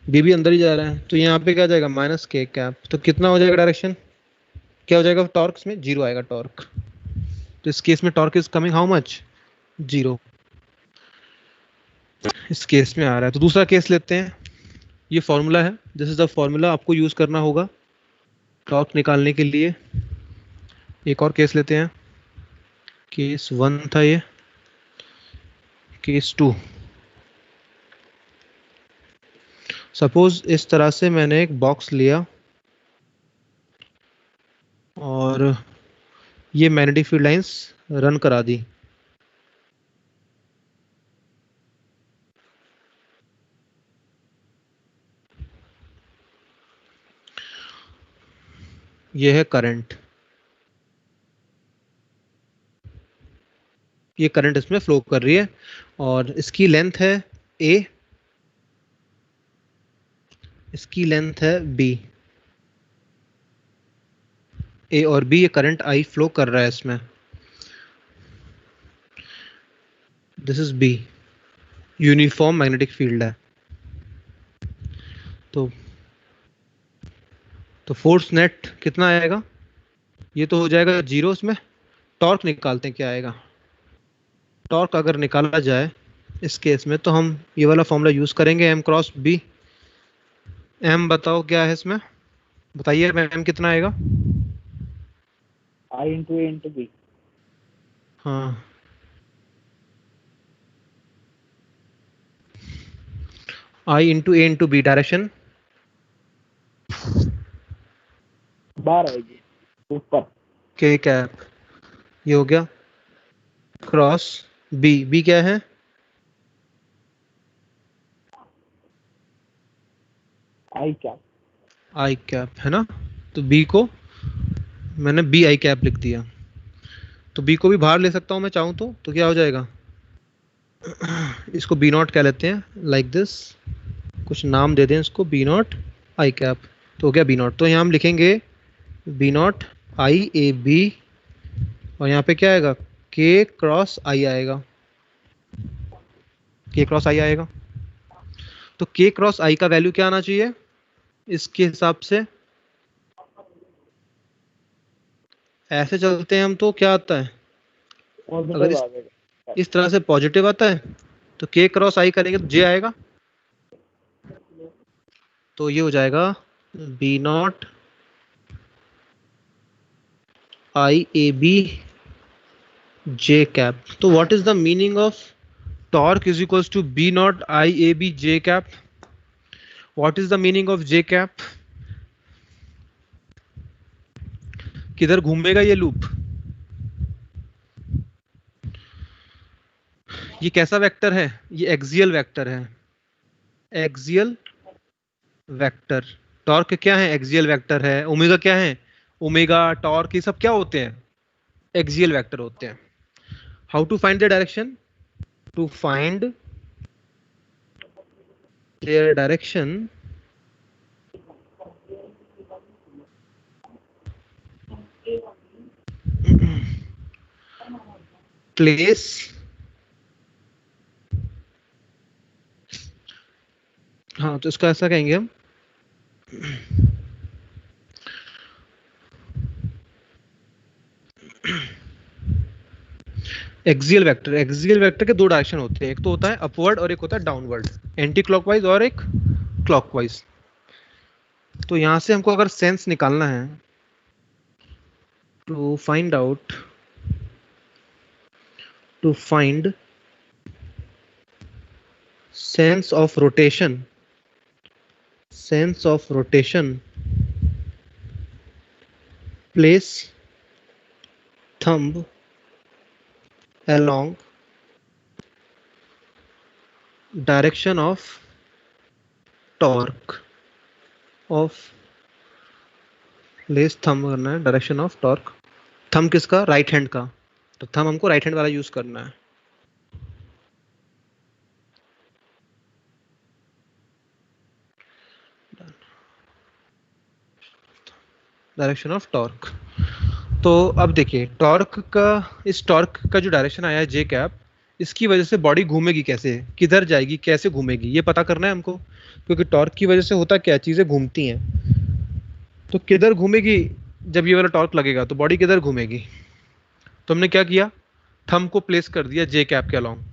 बी भी अंदर ही जा रहा है तो यहाँ पे क्या जाएगा माइनस के कैप, तो कितना हो जाएगा डायरेक्शन, क्या हो जाएगा टॉर्क में, जीरो आएगा टॉर्क। तो इस केस में torque is coming how much, zero, इस केस में आ रहा है। तो दूसरा केस लेते हैं, ये फॉर्मूला है, दिस इज द फॉर्मूला आपको यूज करना होगा टॉर्क निकालने के लिए। एक और केस लेते हैं, केस 1 था ये, केस 2, सपोज इस तरह से मैंने एक बॉक्स लिया और ये मैग्नेटिक फील्ड लाइंस रन करा दी, ये है करंट, ये करंट इसमें फ्लो कर रही है और इसकी लेंथ है a, इसकी लेंथ है b, a और b, ये करंट I फ्लो कर रहा है इसमें, this is b, uniform magnetic field है। तो फोर्स नेट कितना आएगा, ये तो हो जाएगा जीरो, इसमें टॉर्क निकालते हैं क्या आएगा, टॉर्क अगर निकाला जाए इस केस में तो हम ये वाला फॉर्मूला यूज करेंगे एम क्रॉस बी। एम बताओ क्या है इसमें, बताइए एम कितना आएगा, I into A into B, हाँ आई इंटू ए इंटू बी, डायरेक्शन बाहर आएगी ऊपर, के कैप, ये हो गया क्रॉस बी, बी क्या है आई कैप, आई कैप है ना, तो बी को मैंने बी आई कैप लिख दिया, तो बी को भी बाहर ले सकता हूं मैं चाहूं तो क्या हो जाएगा, इसको बी नॉट कह लेते हैं लाइक दिस, कुछ नाम दे दें इसको बी नॉट आई कैप, तो हो गया बी नॉट। तो यहाँ हम लिखेंगे B not I A B और यहाँ पे क्या आएगा के क्रॉस आई आएगा, के क्रॉस आई आएगा, तो के क्रॉस आई का वैल्यू क्या आना चाहिए इसके हिसाब से, ऐसे चलते हैं हम तो क्या आता है, और अगर इस तरह से पॉजिटिव आता है तो के क्रॉस आई करेंगे तो जे आएगा, तो ये हो जाएगा B not I A B J cap. तो what is the meaning of torque is equals to B not I A B J cap, what is the meaning of J cap, किधर घूमेगा ये लूप, ये कैसा vector है, ये axial vector है, axial vector, torque क्या है? एक्सियल वेक्टर है। ओमेगा क्या है? ओमेगा, टॉर्क, ये सब क्या होते हैं? एक्सियल वेक्टर होते हैं। How to find the direction? To find their direction, place हाँ, तो इसका ऐसा कहेंगे हम, एक्सियल वेक्टर। एक्सियल वेक्टर के दो डायरेक्शन होते हैं, एक तो होता है अपवर्ड और एक होता है डाउनवर्ड, एंटी क्लॉकवाइज और एक क्लॉकवाइज। तो यहां से हमको अगर सेंस निकालना है, to find out, to find sense of rotation, sense of rotation, place thumb along direction of torque of, place thumb करना है डायरेक्शन ऑफ टॉर्क। थंब किसका? राइट हैंड का, तो थंब हमको राइट हैंड वाला यूज करना है। Direction of torque. तो अब देखिए टॉर्क का, इस टॉर्क का जो डायरेक्शन आया है जे कैप, इसकी वजह से बॉडी घूमेगी कैसे, किधर जाएगी, कैसे घूमेगी, ये पता करना है हमको। क्योंकि टॉर्क की वजह से होता क्या, चीजें घूमती हैं। तो किधर घूमेगी? जब ये वाला टॉर्क लगेगा तो बॉडी किधर घूमेगी? तो हमने क्या किया, थंब को प्लेस कर दिया जे कैप के अलोंग।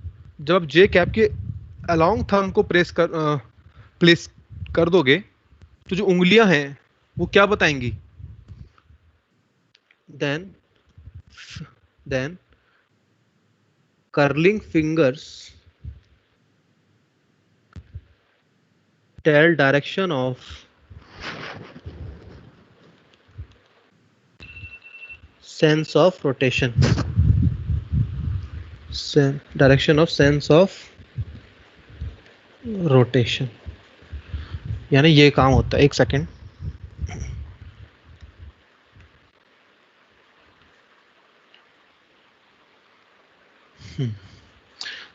जब आप जे कैप के अलोंग थंब को प्लेस कर दोगे तो जो उंगलियां हैं वो क्या बताएंगी? then curling fingers tell direction of sense of rotation, direction of sense of rotation। यानी ये काम होता है। एक सेकेंड,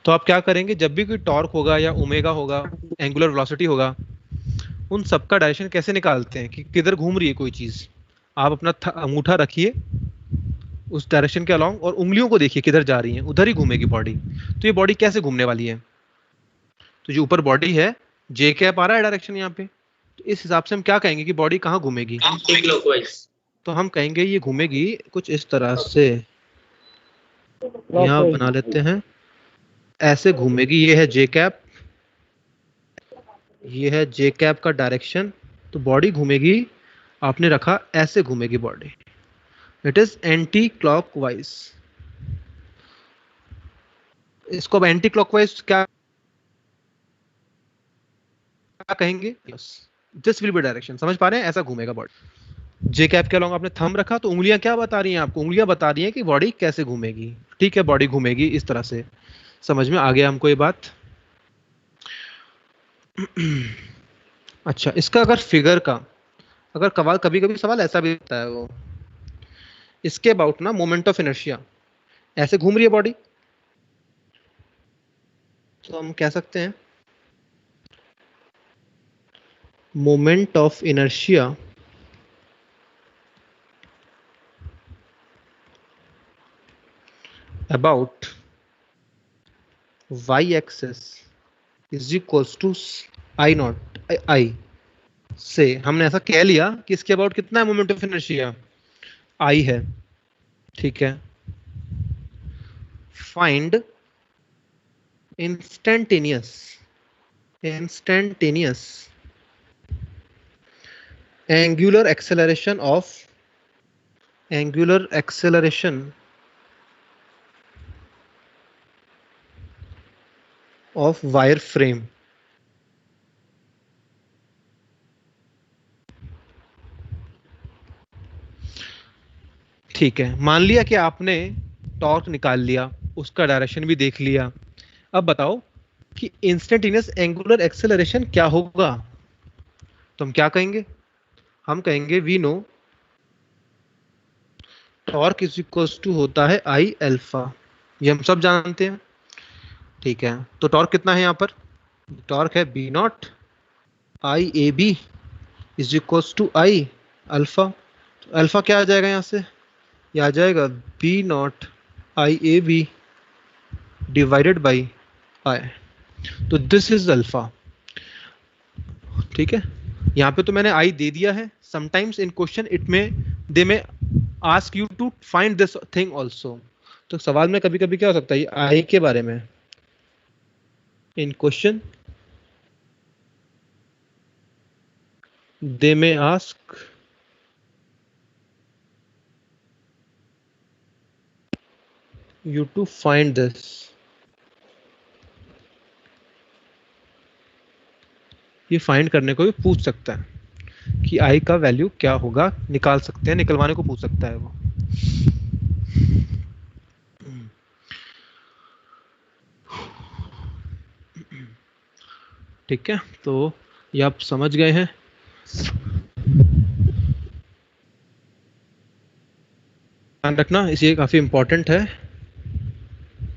तो आप क्या करेंगे, जब भी कोई टॉर्क होगा या ओमेगा होगा, एंगुलर वेलोसिटी होगा, उन सबका डायरेक्शन कैसे निकालते हैं कि किधर घूम रही है कोई चीज। आप अपना अंगूठा रखिए उस डायरेक्शन के अलोंग और उंगलियों को देखिए किधर जा रही हैं, उधर ही घूमेगी बॉडी। तो ये बॉडी कैसे घूमने वाली है? तो जो ऊपर बॉडी है, जे कैप आ रहा है डायरेक्शन यहाँ पे, तो इस हिसाब से हम क्या कहेंगे कि बॉडी कहाँ घूमेगी? तो हम कहेंगे ये घूमेगी कुछ इस तरह से, यहाँ बना लेते हैं, ऐसे घूमेगी। ये है जे कैप, ये है जे कैप का डायरेक्शन। तो बॉडी घूमेगी, आपने रखा ऐसे घूमेगी body, it is anti clockwise. इसको अब एंटी क्लॉकवाइज क्या कहेंगे? This will be direction. समझ पा रहे हैं? ऐसा घूमेगा बॉडी। जे कैप के अलोंग आपने थंब रखा, तो उंगलियां क्या बता रही हैं आपको? उंगलियां बता रही हैं कि बॉडी कैसे घूमेगी। ठीक है, बॉडी घूमेगी इस तरह से। समझ में आ गया हमको ये बात? अच्छा, इसका अगर फिगर का अगर कभी कभी सवाल ऐसा भी होता है, वो इसके अबाउट ना मोमेंट ऑफ इनर्शिया, ऐसे घूम रही है बॉडी, तो हम कह सकते हैं moment of inertia about y axis is equals to I not I. से हमने ऐसा कह लिया कि इसके अबाउट कितना है मोमेंट ऑफ इनर्शिया? आई है। ठीक है, find instantaneous angular acceleration of wire frame. ठीक है, मान लिया कि आपने टॉर्क निकाल लिया, उसका डायरेक्शन भी देख लिया। अब बताओ कि इंस्टेंटेनियस एंगुलर एक्सेलरेशन क्या होगा? तो हम क्या कहेंगे? हम कहेंगे we know torque is equals to होता है आई अल्फा, ये हम सब जानते हैं, ठीक है। तो टॉर्क कितना है यहाँ पर, टॉर्क है B not I A B is equals to I alpha. Alpha क्या आ जाएगा यहाँ से, ये आ जाएगा B not I A B divided by I, तो दिस इज अल्फा, ठीक है। यहाँ पे तो मैंने आई दे दिया है, sometimes in question it may they may ask you to find this thing also, तो सवाल में कभी कभी क्या हो सकता है आई के बारे में, इन question they may ask you to find this, ये फाइंड करने को भी पूछ सकता है कि आई का वैल्यू क्या होगा, निकाल सकते हैं, निकलवाने को पूछ सकता है वो। ठीक है, तो ये आप समझ गए हैं। ध्यान रखना, इसे काफी इंपॉर्टेंट है,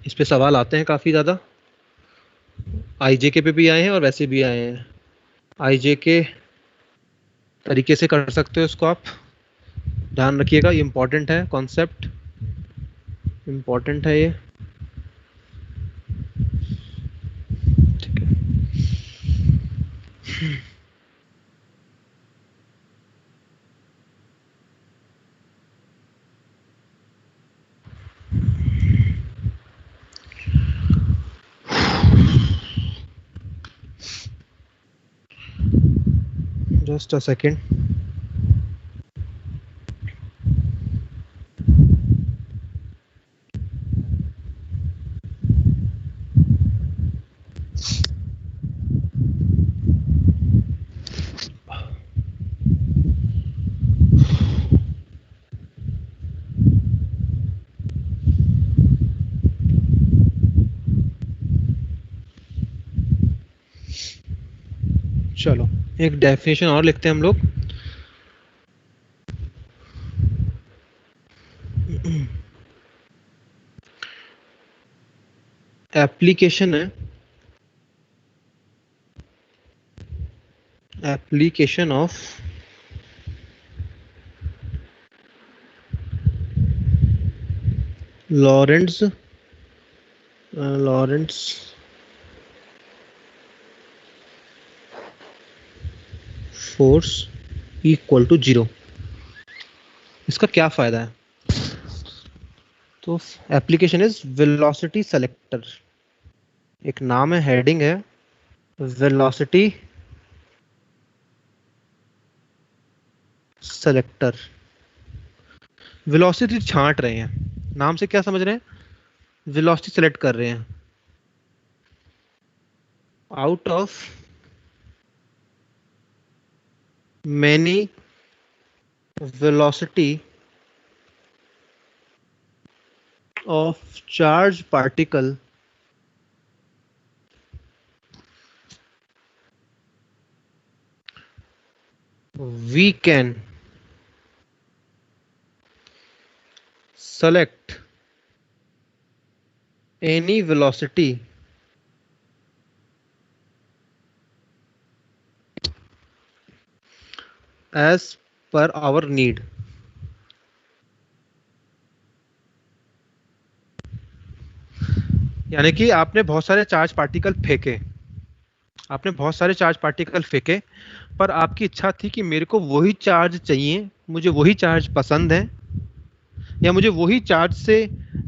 इस पे सवाल आते हैं काफी ज्यादा, आईजे पे भी आए हैं और वैसे भी आए हैं। आईजे के तरीके से कर सकते हो इसको आप, ध्यान रखिएगा, ये इंपॉर्टेंट है, कॉन्सेप्ट इंपॉर्टेंट है ये, ठीक है। Just a second. चलो एक डेफिनेशन और लिखते हैं हम लोग। एप्लीकेशन है, application of Lorentz force equal to 0। इसका क्या फायदा है, तो एप्लीकेशन इज वेलोसिटी सेलेक्टर, एक नाम है, हेडिंग है वेलोसिटी सेलेक्टर। वेलोसिटी छांट रहे हैं, नाम से क्या समझ रहे हैं, वेलोसिटी सेलेक्ट कर रहे हैं out of many velocity of charged particle we can select any velocity as per our need। यानी कि आपने बहुत सारे चार्ज पार्टिकल फेंके, पर आपकी इच्छा थी कि मेरे को वही चार्ज चाहिए, मुझे वही चार्ज पसंद है, या मुझे वही चार्ज से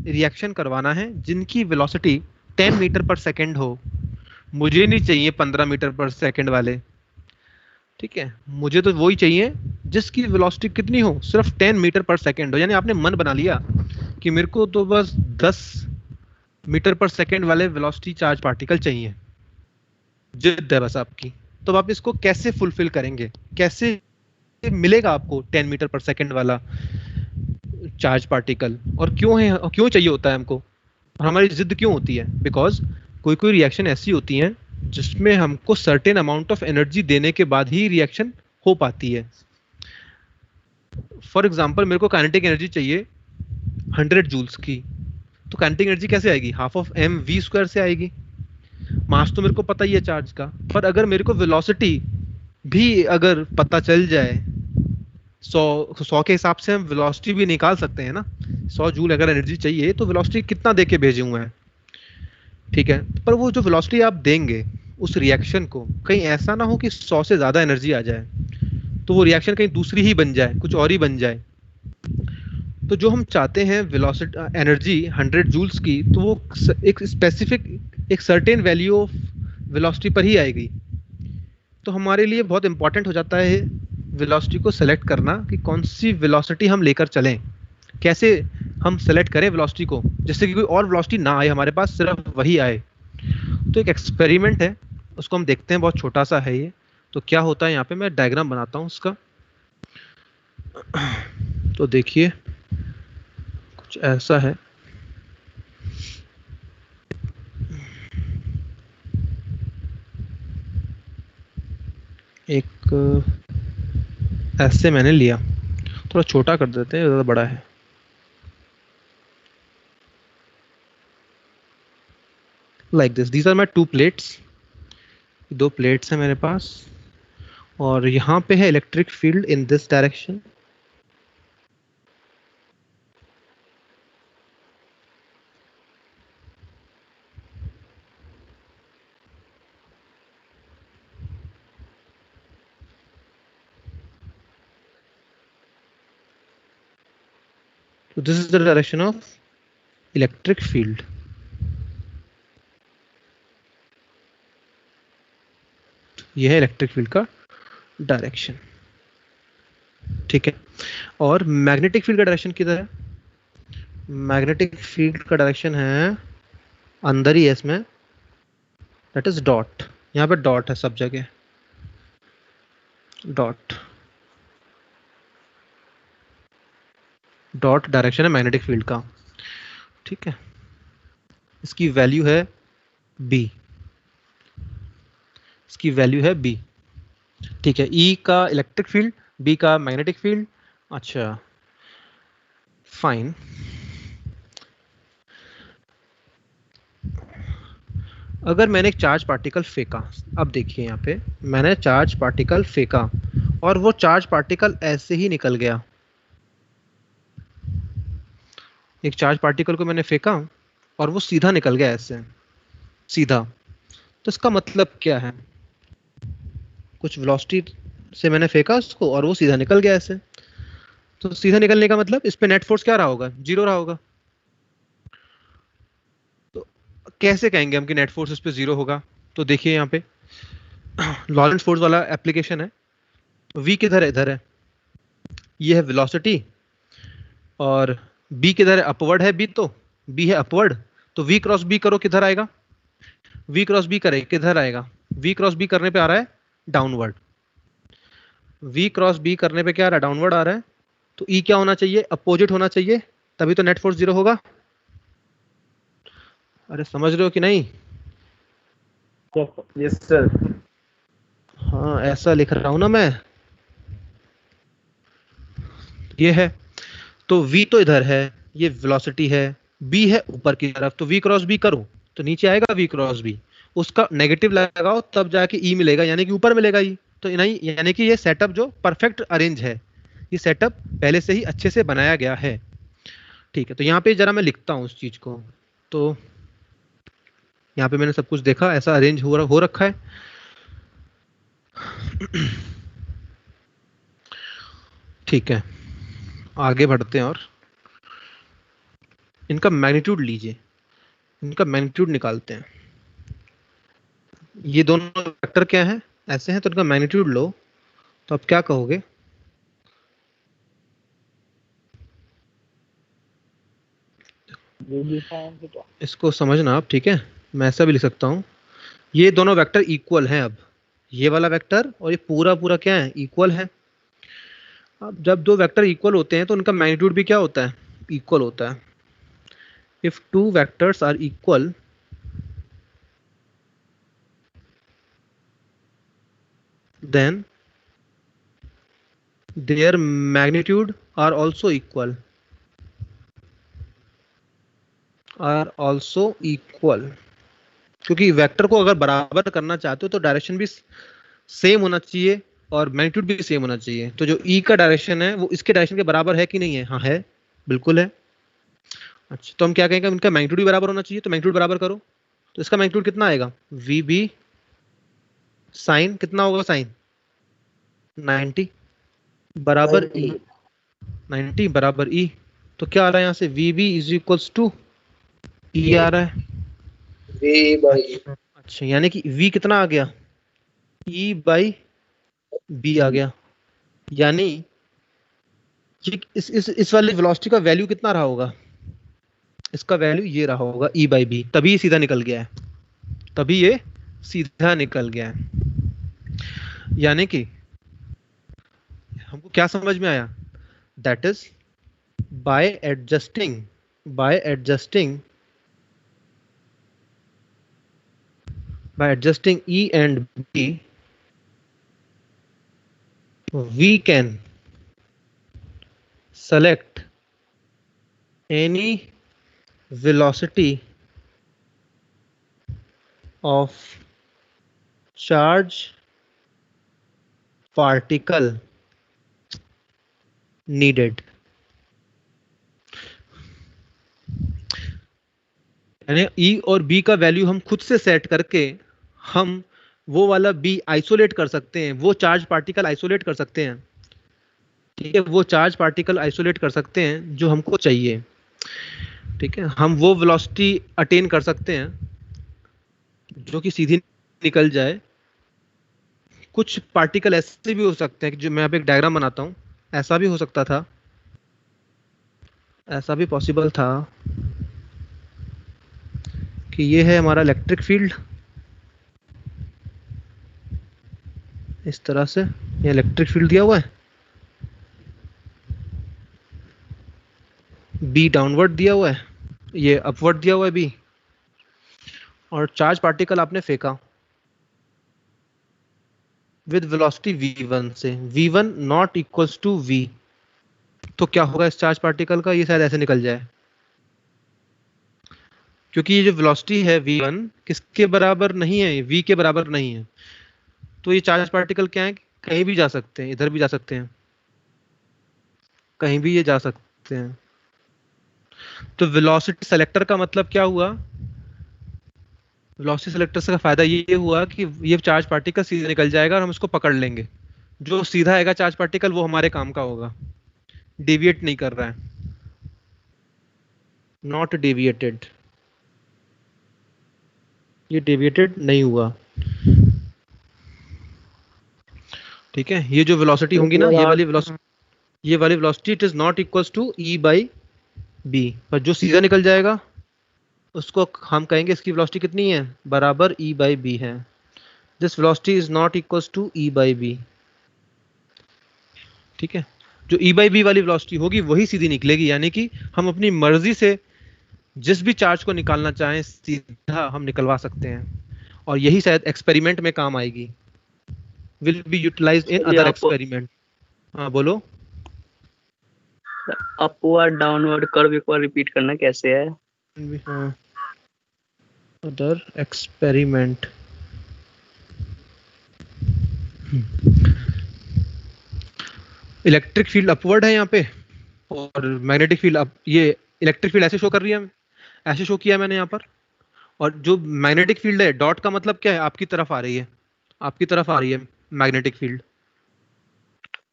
रिएक्शन करवाना है जिनकी वेलोसिटी 10 मीटर पर सेकेंड हो, मुझे नहीं चाहिए 15 मीटर पर सेकेंड वाले, ठीक है। मुझे तो वही चाहिए जिसकी वेलोसिटी कितनी हो, सिर्फ 10 मीटर पर सेकेंड हो। यानी आपने मन बना लिया कि मेरे को तो बस 10 मीटर पर सेकेंड वाले वेलोसिटी चार्ज पार्टिकल चाहिए, जिद है बस आपकी। तो आप इसको कैसे फुलफिल करेंगे, कैसे मिलेगा आपको 10 मीटर पर सेकेंड वाला चार्ज पार्टिकल, और क्यों है, और क्यों चाहिए होता है हमको, और हमारी जिद क्यों होती है? बिकॉज कोई रिएक्शन ऐसी होती है जिसमें हमको सर्टेन अमाउंट ऑफ एनर्जी देने के बाद ही रिएक्शन हो पाती है। फॉर एग्जांपल मेरे को काइनेटिक एनर्जी चाहिए 100 जूल्स की, तो काइनेटिक एनर्जी कैसे आएगी? Half of M V square से आएगी। मास तो मेरे को पता ही है चार्ज का, पर अगर मेरे को वेलोसिटी भी अगर पता चल जाए 100 के हिसाब से हम वेलोसिटी भी निकाल सकते हैं ना। 100 जूल अगर एनर्जी चाहिए तो वेलोसिटी कितना दे के भेजे हुए हैं, ठीक है। पर वो जो वेलोसिटी आप देंगे उस रिएक्शन को, कहीं ऐसा ना हो कि 100 से ज्यादा एनर्जी आ जाए, तो वो रिएक्शन कहीं दूसरी ही बन जाए, कुछ और ही बन जाए। तो जो हम चाहते हैं वेलोसिटी एनर्जी 100 जूल्स की, तो वो एक स्पेसिफिक एक सर्टेन वैल्यू ऑफ वेलोसिटी पर ही आएगी। तो हमारे लिए बहुत इंपॉर्टेंट हो जाता है वेलोसिटी को सेलेक्ट करना कि कौन सी वेलोसिटी हम लेकर चलें, कैसे हम सेलेक्ट करें वेलोसिटी को, जिससे कि कोई और वेलोसिटी ना आए हमारे पास, सिर्फ वही आए। तो एक एक्सपेरिमेंट है, उसको हम देखते हैं, बहुत छोटा सा है ये। तो क्या होता है यहाँ पे, मैं डायग्राम बनाता हूँ उसका। तो देखिए कुछ ऐसा है। एक ऐसे मैंने लिया, थोड़ा छोटा कर देते हैं, ज़्यादा बड़ा है। Like this, these are my 2 plates. 2 plates हैं मेरे पास, और यहाँ पे है electric field in this direction. So this is the direction of electric field. यह है इलेक्ट्रिक फील्ड का डायरेक्शन, ठीक है। और मैग्नेटिक फील्ड का डायरेक्शन किधर है? मैग्नेटिक फील्ड का डायरेक्शन है अंदर ही है इसमें, दैट इज डॉट। यहाँ पे डॉट है सब जगह, डॉट। डॉट डायरेक्शन है मैग्नेटिक फील्ड का, ठीक है। इसकी वैल्यू है बी, इसकी वैल्यू है बी, ठीक है। ई का इलेक्ट्रिक फील्ड, बी का मैग्नेटिक फील्ड। अच्छा फाइन। अगर मैंने एक चार्ज पार्टिकल फेंका, अब देखिए यहाँ पे मैंने चार्ज पार्टिकल फेंका और वो चार्ज पार्टिकल ऐसे ही निकल गया। एक चार्ज पार्टिकल को मैंने फेंका और वो सीधा निकल गया, ऐसे सीधा। तो इसका मतलब क्या है? कुछ वेलोसिटी से मैंने फेंका उसको और वो सीधा निकल गया ऐसे। तो सीधा निकलने का मतलब इस पे नेट फोर्स क्या रहा होगा? 0 रहा होगा। तो कैसे कहेंगे हम कि नेट फोर्स इस पे 0 होगा? तो देखिए यहाँ पे लॉरेंट्ज फोर्स वाला एप्लीकेशन है। v किधर है? इधर है। ये है वेलोसिटी, और b किधर है? अपवर्ड है b, तो b है अपवर्ड। तो v क्रॉस b करो, किधर आएगा? v क्रॉस b करे किधर आएगा? v क्रॉस b करने पे आ रहा है डाउनवर्ड। v क्रॉस b करने पे क्या आ रहा है? डाउनवर्ड आ रहा है। तो e क्या होना चाहिए? अपोजिट होना चाहिए, तभी तो नेट फोर्स 0 होगा। अरे समझ रहे हो कि नहीं? Yes sir. हाँ ऐसा लिख रहा हूं ना मैं। ये है, तो v तो इधर है, ये वेलोसिटी है, b है ऊपर की तरफ, तो v क्रॉस b करो तो नीचे आएगा v क्रॉस b। उसका नेगेटिव लगाओ तब जाके e मिलेगा, यानी कि ऊपर मिलेगा e। तो नहीं, यानी कि ये सेटअप जो परफेक्ट अरेंज है, ये सेटअप पहले से ही अच्छे से बनाया गया है, ठीक है। तो यहाँ पे जरा मैं लिखता हूँ उस चीज को। तो यहाँ पे मैंने सब कुछ देखा, ऐसा अरेंज हो रखा है। ठीक है, आगे बढ़ते हैं और इनका मैग्नीट्यूड लीजिए, इनका मैग्नीट्यूड निकालते हैं। ये दोनों वेक्टर क्या हैं? ऐसे हैं, तो इनका मैग्नीट्यूड लो। तो आप क्या कहोगे? इसको समझना आप, ठीक है। मैं ऐसा भी लिख सकता हूँ, ये दोनों वेक्टर इक्वल हैं। अब ये वाला वेक्टर और ये पूरा पूरा क्या है? इक्वल है। अब जब दो वेक्टर इक्वल होते हैं तो उनका मैग्नीट्यूड भी क्या होता है? इक्वल होता है। If two vectors are equal, then their magnitude are also equal. क्योंकि वेक्टर को अगर बराबर करना चाहते हो तो डायरेक्शन भी सेम होना चाहिए और मैग्नीट्यूड भी सेम होना चाहिए। तो जो ई का डायरेक्शन है वो इसके डायरेक्शन के बराबर है कि नहीं है? हाँ है, बिल्कुल है। अच्छा, तो हम क्या कहेंगे, इनका मैग्नीट्यूड भी बराबर होना चाहिए। तो मैग्नीट्यूड बराबर करो, तो इसका मैग्नीट्यूड कितना आएगा? वी बी साइन कितना होगा? साइन 90 बराबर ई, 90 बराबर ई। तो क्या आ रहा है यहाँ से? V B is equals to E आ रहा है। V by अच्छा, यानी कि v कितना आ गया? e बाई b आ गया। यानी ये इस वाले वेलोसिटी का वैल्यू कितना रहा होगा? इसका वैल्यू ये रहा होगा e बाई बी। तभी ये सीधा निकल गया है, तभी ये सीधा निकल गया है। यानी कि हमको क्या समझ में आया? That is by adjusting E and B, we can select any velocity of charge particle needed. यानी E और B का वैल्यू हम खुद से सेट करके हम वो वाला B आइसोलेट कर सकते हैं, वो चार्ज पार्टिकल आइसोलेट कर सकते हैं। ठीक है, वो चार्ज पार्टिकल आइसोलेट कर सकते हैं जो हमको चाहिए। ठीक है, हम वो वेलोसिटी अटेन कर सकते हैं जो कि सीधी निकल जाए। कुछ पार्टिकल ऐसे भी हो सकते हैं कि जो मैं अब एक डायग्राम बनाता हूं, ऐसा भी हो सकता था, ऐसा भी पॉसिबल था कि ये है हमारा इलेक्ट्रिक फील्ड, इस तरह से ये इलेक्ट्रिक फील्ड दिया हुआ है, बी डाउनवर्ड दिया हुआ है, ये अपवर्ड दिया हुआ है बी, और चार्ज पार्टिकल आपने फेंका विद वेलोसिटी v1 से, v1 not equals to v। तो क्या होगा इस चार्ज पार्टिकल का? ये शायद ऐसे निकल जाए, क्योंकि ये जो वेलोसिटी है v1 किसके बराबर नहीं है? v के बराबर नहीं है। तो ये चार्ज पार्टिकल क्या है? कहीं भी जा सकते हैं, इधर भी जा सकते हैं, कहीं भी ये जा सकते हैं। तो वेलोसिटी सेलेक्टर का मतलब क्या हुआ? वेलोसिटी सेलेक्टर से का फायदा ये हुआ कि ये चार्ज पार्टिकल सीधे निकल जाएगा और हम इसको पकड़ लेंगे। जो सीधा आएगा चार्ज पार्टिकल वो हमारे काम का होगा, डेविएट नहीं कर रहा है, नॉट डेविएटेड, ये डेविएटेड नहीं हुआ। ठीक है, ये जो वेलोसिटी होंगी ना, ये वाली velocity it is not equals to E by B, पर जो सीधा निकल जाएगा उसको हम कहेंगे इसकी वेलोसिटी कितनी है? बराबर ई बाई बी है। This velocity is not equals to E by B. ठीक है, जो ई बाई बी वाली वेलोसिटी होगी वही सीधी निकलेगी, यानी कि हम अपनी मर्जी से जिस भी चार्ज को निकालना चाहें सीधा हम निकलवा सकते हैं, और यही शायद एक्सपेरिमेंट में काम आएगी, will be utilized in other experiment. हाँ बोलो। अपवर्ड डाउनवर्ड कर्व एक बार रिपीट करना कैसे है? हाँ, other experiment. Electric field upward है यहाँ पे और मैग्नेटिक फील्ड अप, ये इलेक्ट्रिक फील्ड ऐसे शो कर रही है, ऐसे शो किया मैंने यहाँ पर, और जो मैग्नेटिक फील्ड है डॉट का मतलब क्या है? आपकी तरफ आ रही है, आपकी तरफ आ रही है मैग्नेटिक फील्ड।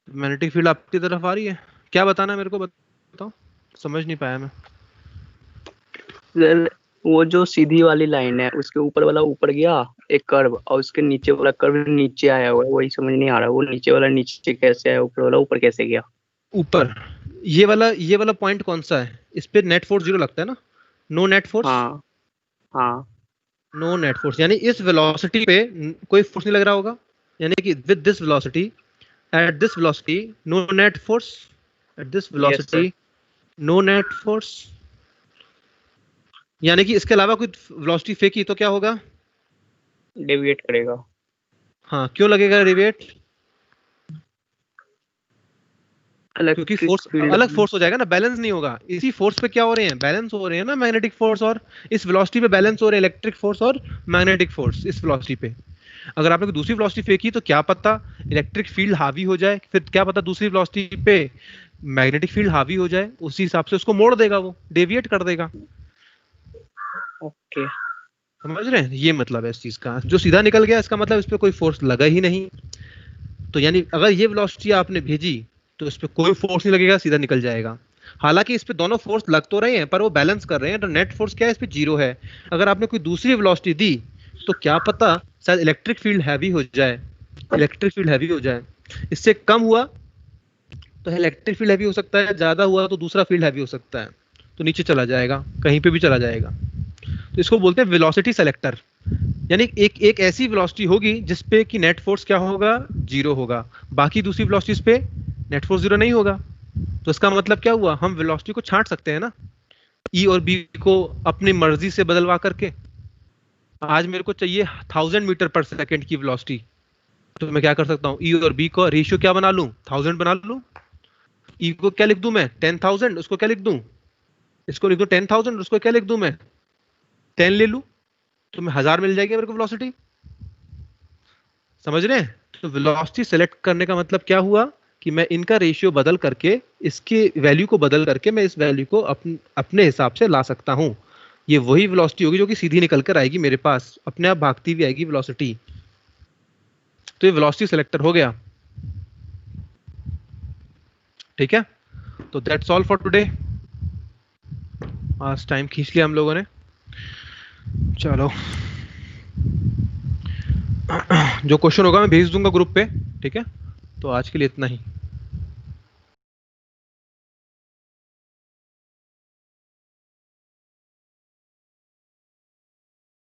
मैग्नेटिक फील्ड आपकी तरफ आ रही है। क्या बताना है मेरे को, बताओ, समझ नहीं पाया मैं। वो जो सीधी वाली लाइन है उसके ऊपर वाला ऊपर गया एक कर्व, और उसके नीचे वाला कर्व नीचे आया हुआ है, वही समझ नहीं आ रहा वो नीचे वाला नीचे कैसे आया, ऊपर वाला ऊपर कैसे गया? ऊपर ये वाला पॉइंट कौन सा है? इस पे नेट फोर्स 0 लगता है ना, नो नेट फोर्स। हाँ हाँ, नो नेट फोर्स, यानी इस वेलोसिटी पे कोई फोर्स नहीं लग रहा होगा, यानी कि with this velocity at this velocity no net force, at this velocity no net force. यानी कि इसके अलावा कोई वेलोसिटी फेंकी तो क्या होगा? डेविएट करेगा। हाँ, क्यों लगेगा डेविएट? क्योंकि फोर्स अलग फोर्स हो जाएगा ना, बैलेंस नहीं होगा। इसी फोर्स पे क्या हो रहे हैं, बैलेंस हो रहे हैं ना, मैग्नेटिक फोर्स और इस वेलोसिटी पे बैलेंस हो रहे हैं, इलेक्ट्रिक फोर्स और मैग्नेटिक फोर्स इस वेलोसिटी पे। अगर आपने कोई दूसरी वेलोसिटी फेंकी तो क्या पता इलेक्ट्रिक फील्ड हावी हो जाए, फिर क्या पता दूसरी वेलोसिटी पे मैग्नेटिक फील्ड हावी हो जाए, उसी हिसाब से उसको मोड़ देगा, वो डेविएट कर देगा। ओके, समझ रहे हैं, ये मतलब है इस चीज का। जो सीधा निकल गया इसका मतलब इस पे कोई फोर्स लगा ही नहीं। तो यानी अगर ये वेलोसिटी आपने भेजी तो इस पे कोई फोर्स नहीं लगेगा, सीधा निकल जाएगा। हालांकि इस पे दोनों फोर्स लग तो रहे हैं पर वो बैलेंस कर रहे हैं, तो नेट फोर्स क्या है, इस पे 0 है। अगर आपने कोई दूसरी वेलोसिटी दी तो क्या पता शायद इलेक्ट्रिक फील्ड हैवी हो जाए, इलेक्ट्रिक फील्ड हैवी हो जाए। इससे कम हुआ तो इलेक्ट्रिक फील्ड हैवी हो सकता है, ज्यादा हुआ तो दूसरा फील्ड हैवी हो सकता है, तो नीचे चला जाएगा, कहीं पे भी चला जाएगा। तो इसको बोलते हैं वेलोसिटी सेलेक्टर। यानी एक ऐसी वेलोसिटी होगी जिसपे कि नेट फोर्स क्या होगा, 0 होगा, बाकी दूसरी वेलोसिटीज पे नेट फोर्स 0 नहीं होगा। तो इसका मतलब क्या हुआ, हम वेलोसिटी को छांट सकते हैं ना, ई और बी को अपनी मर्जी से बदलवा करके। आज मेरे को चाहिए 1000 मीटर पर सेकंड की वेलोसिटी, तो मैं क्या कर सकता हूँ, ई और बी को रेशियो क्या बना लूं, 1000 बना लूं। ई को क्या लिख दूं मैं, 10,000, उसको क्या लिख दूं, इसको लिख दूं 10,000, उसको क्या लिख दूं मैं, 10 ले लूं, तो मैं 1000 मिल जाएगी मेरे को वेलोसिटी। समझ रहे हैं। तो वेलोसिटी सेलेक्ट करने का मतलब क्या हुआ कि मैं इनका रेशियो बदल करके, इसके वैल्यू को बदल करके मैं इस वैल्यू को अपने हिसाब से ला सकता हूं। ये वही वेलोसिटी होगी जो कि सीधी निकल कर आएगी मेरे पास, अपने आप भागती हुई आएगी वेलोसिटी। तो ये वेलोसिटी सेलेक्टर हो गया। ठीक है, तो दैट्स ऑल फॉर टुडे। आज टाइम खींच लिया हम लोगों ने। चलो, जो क्वेश्चन होगा मैं भेज दूंगा ग्रुप पे। ठीक है, तो आज के लिए इतना ही।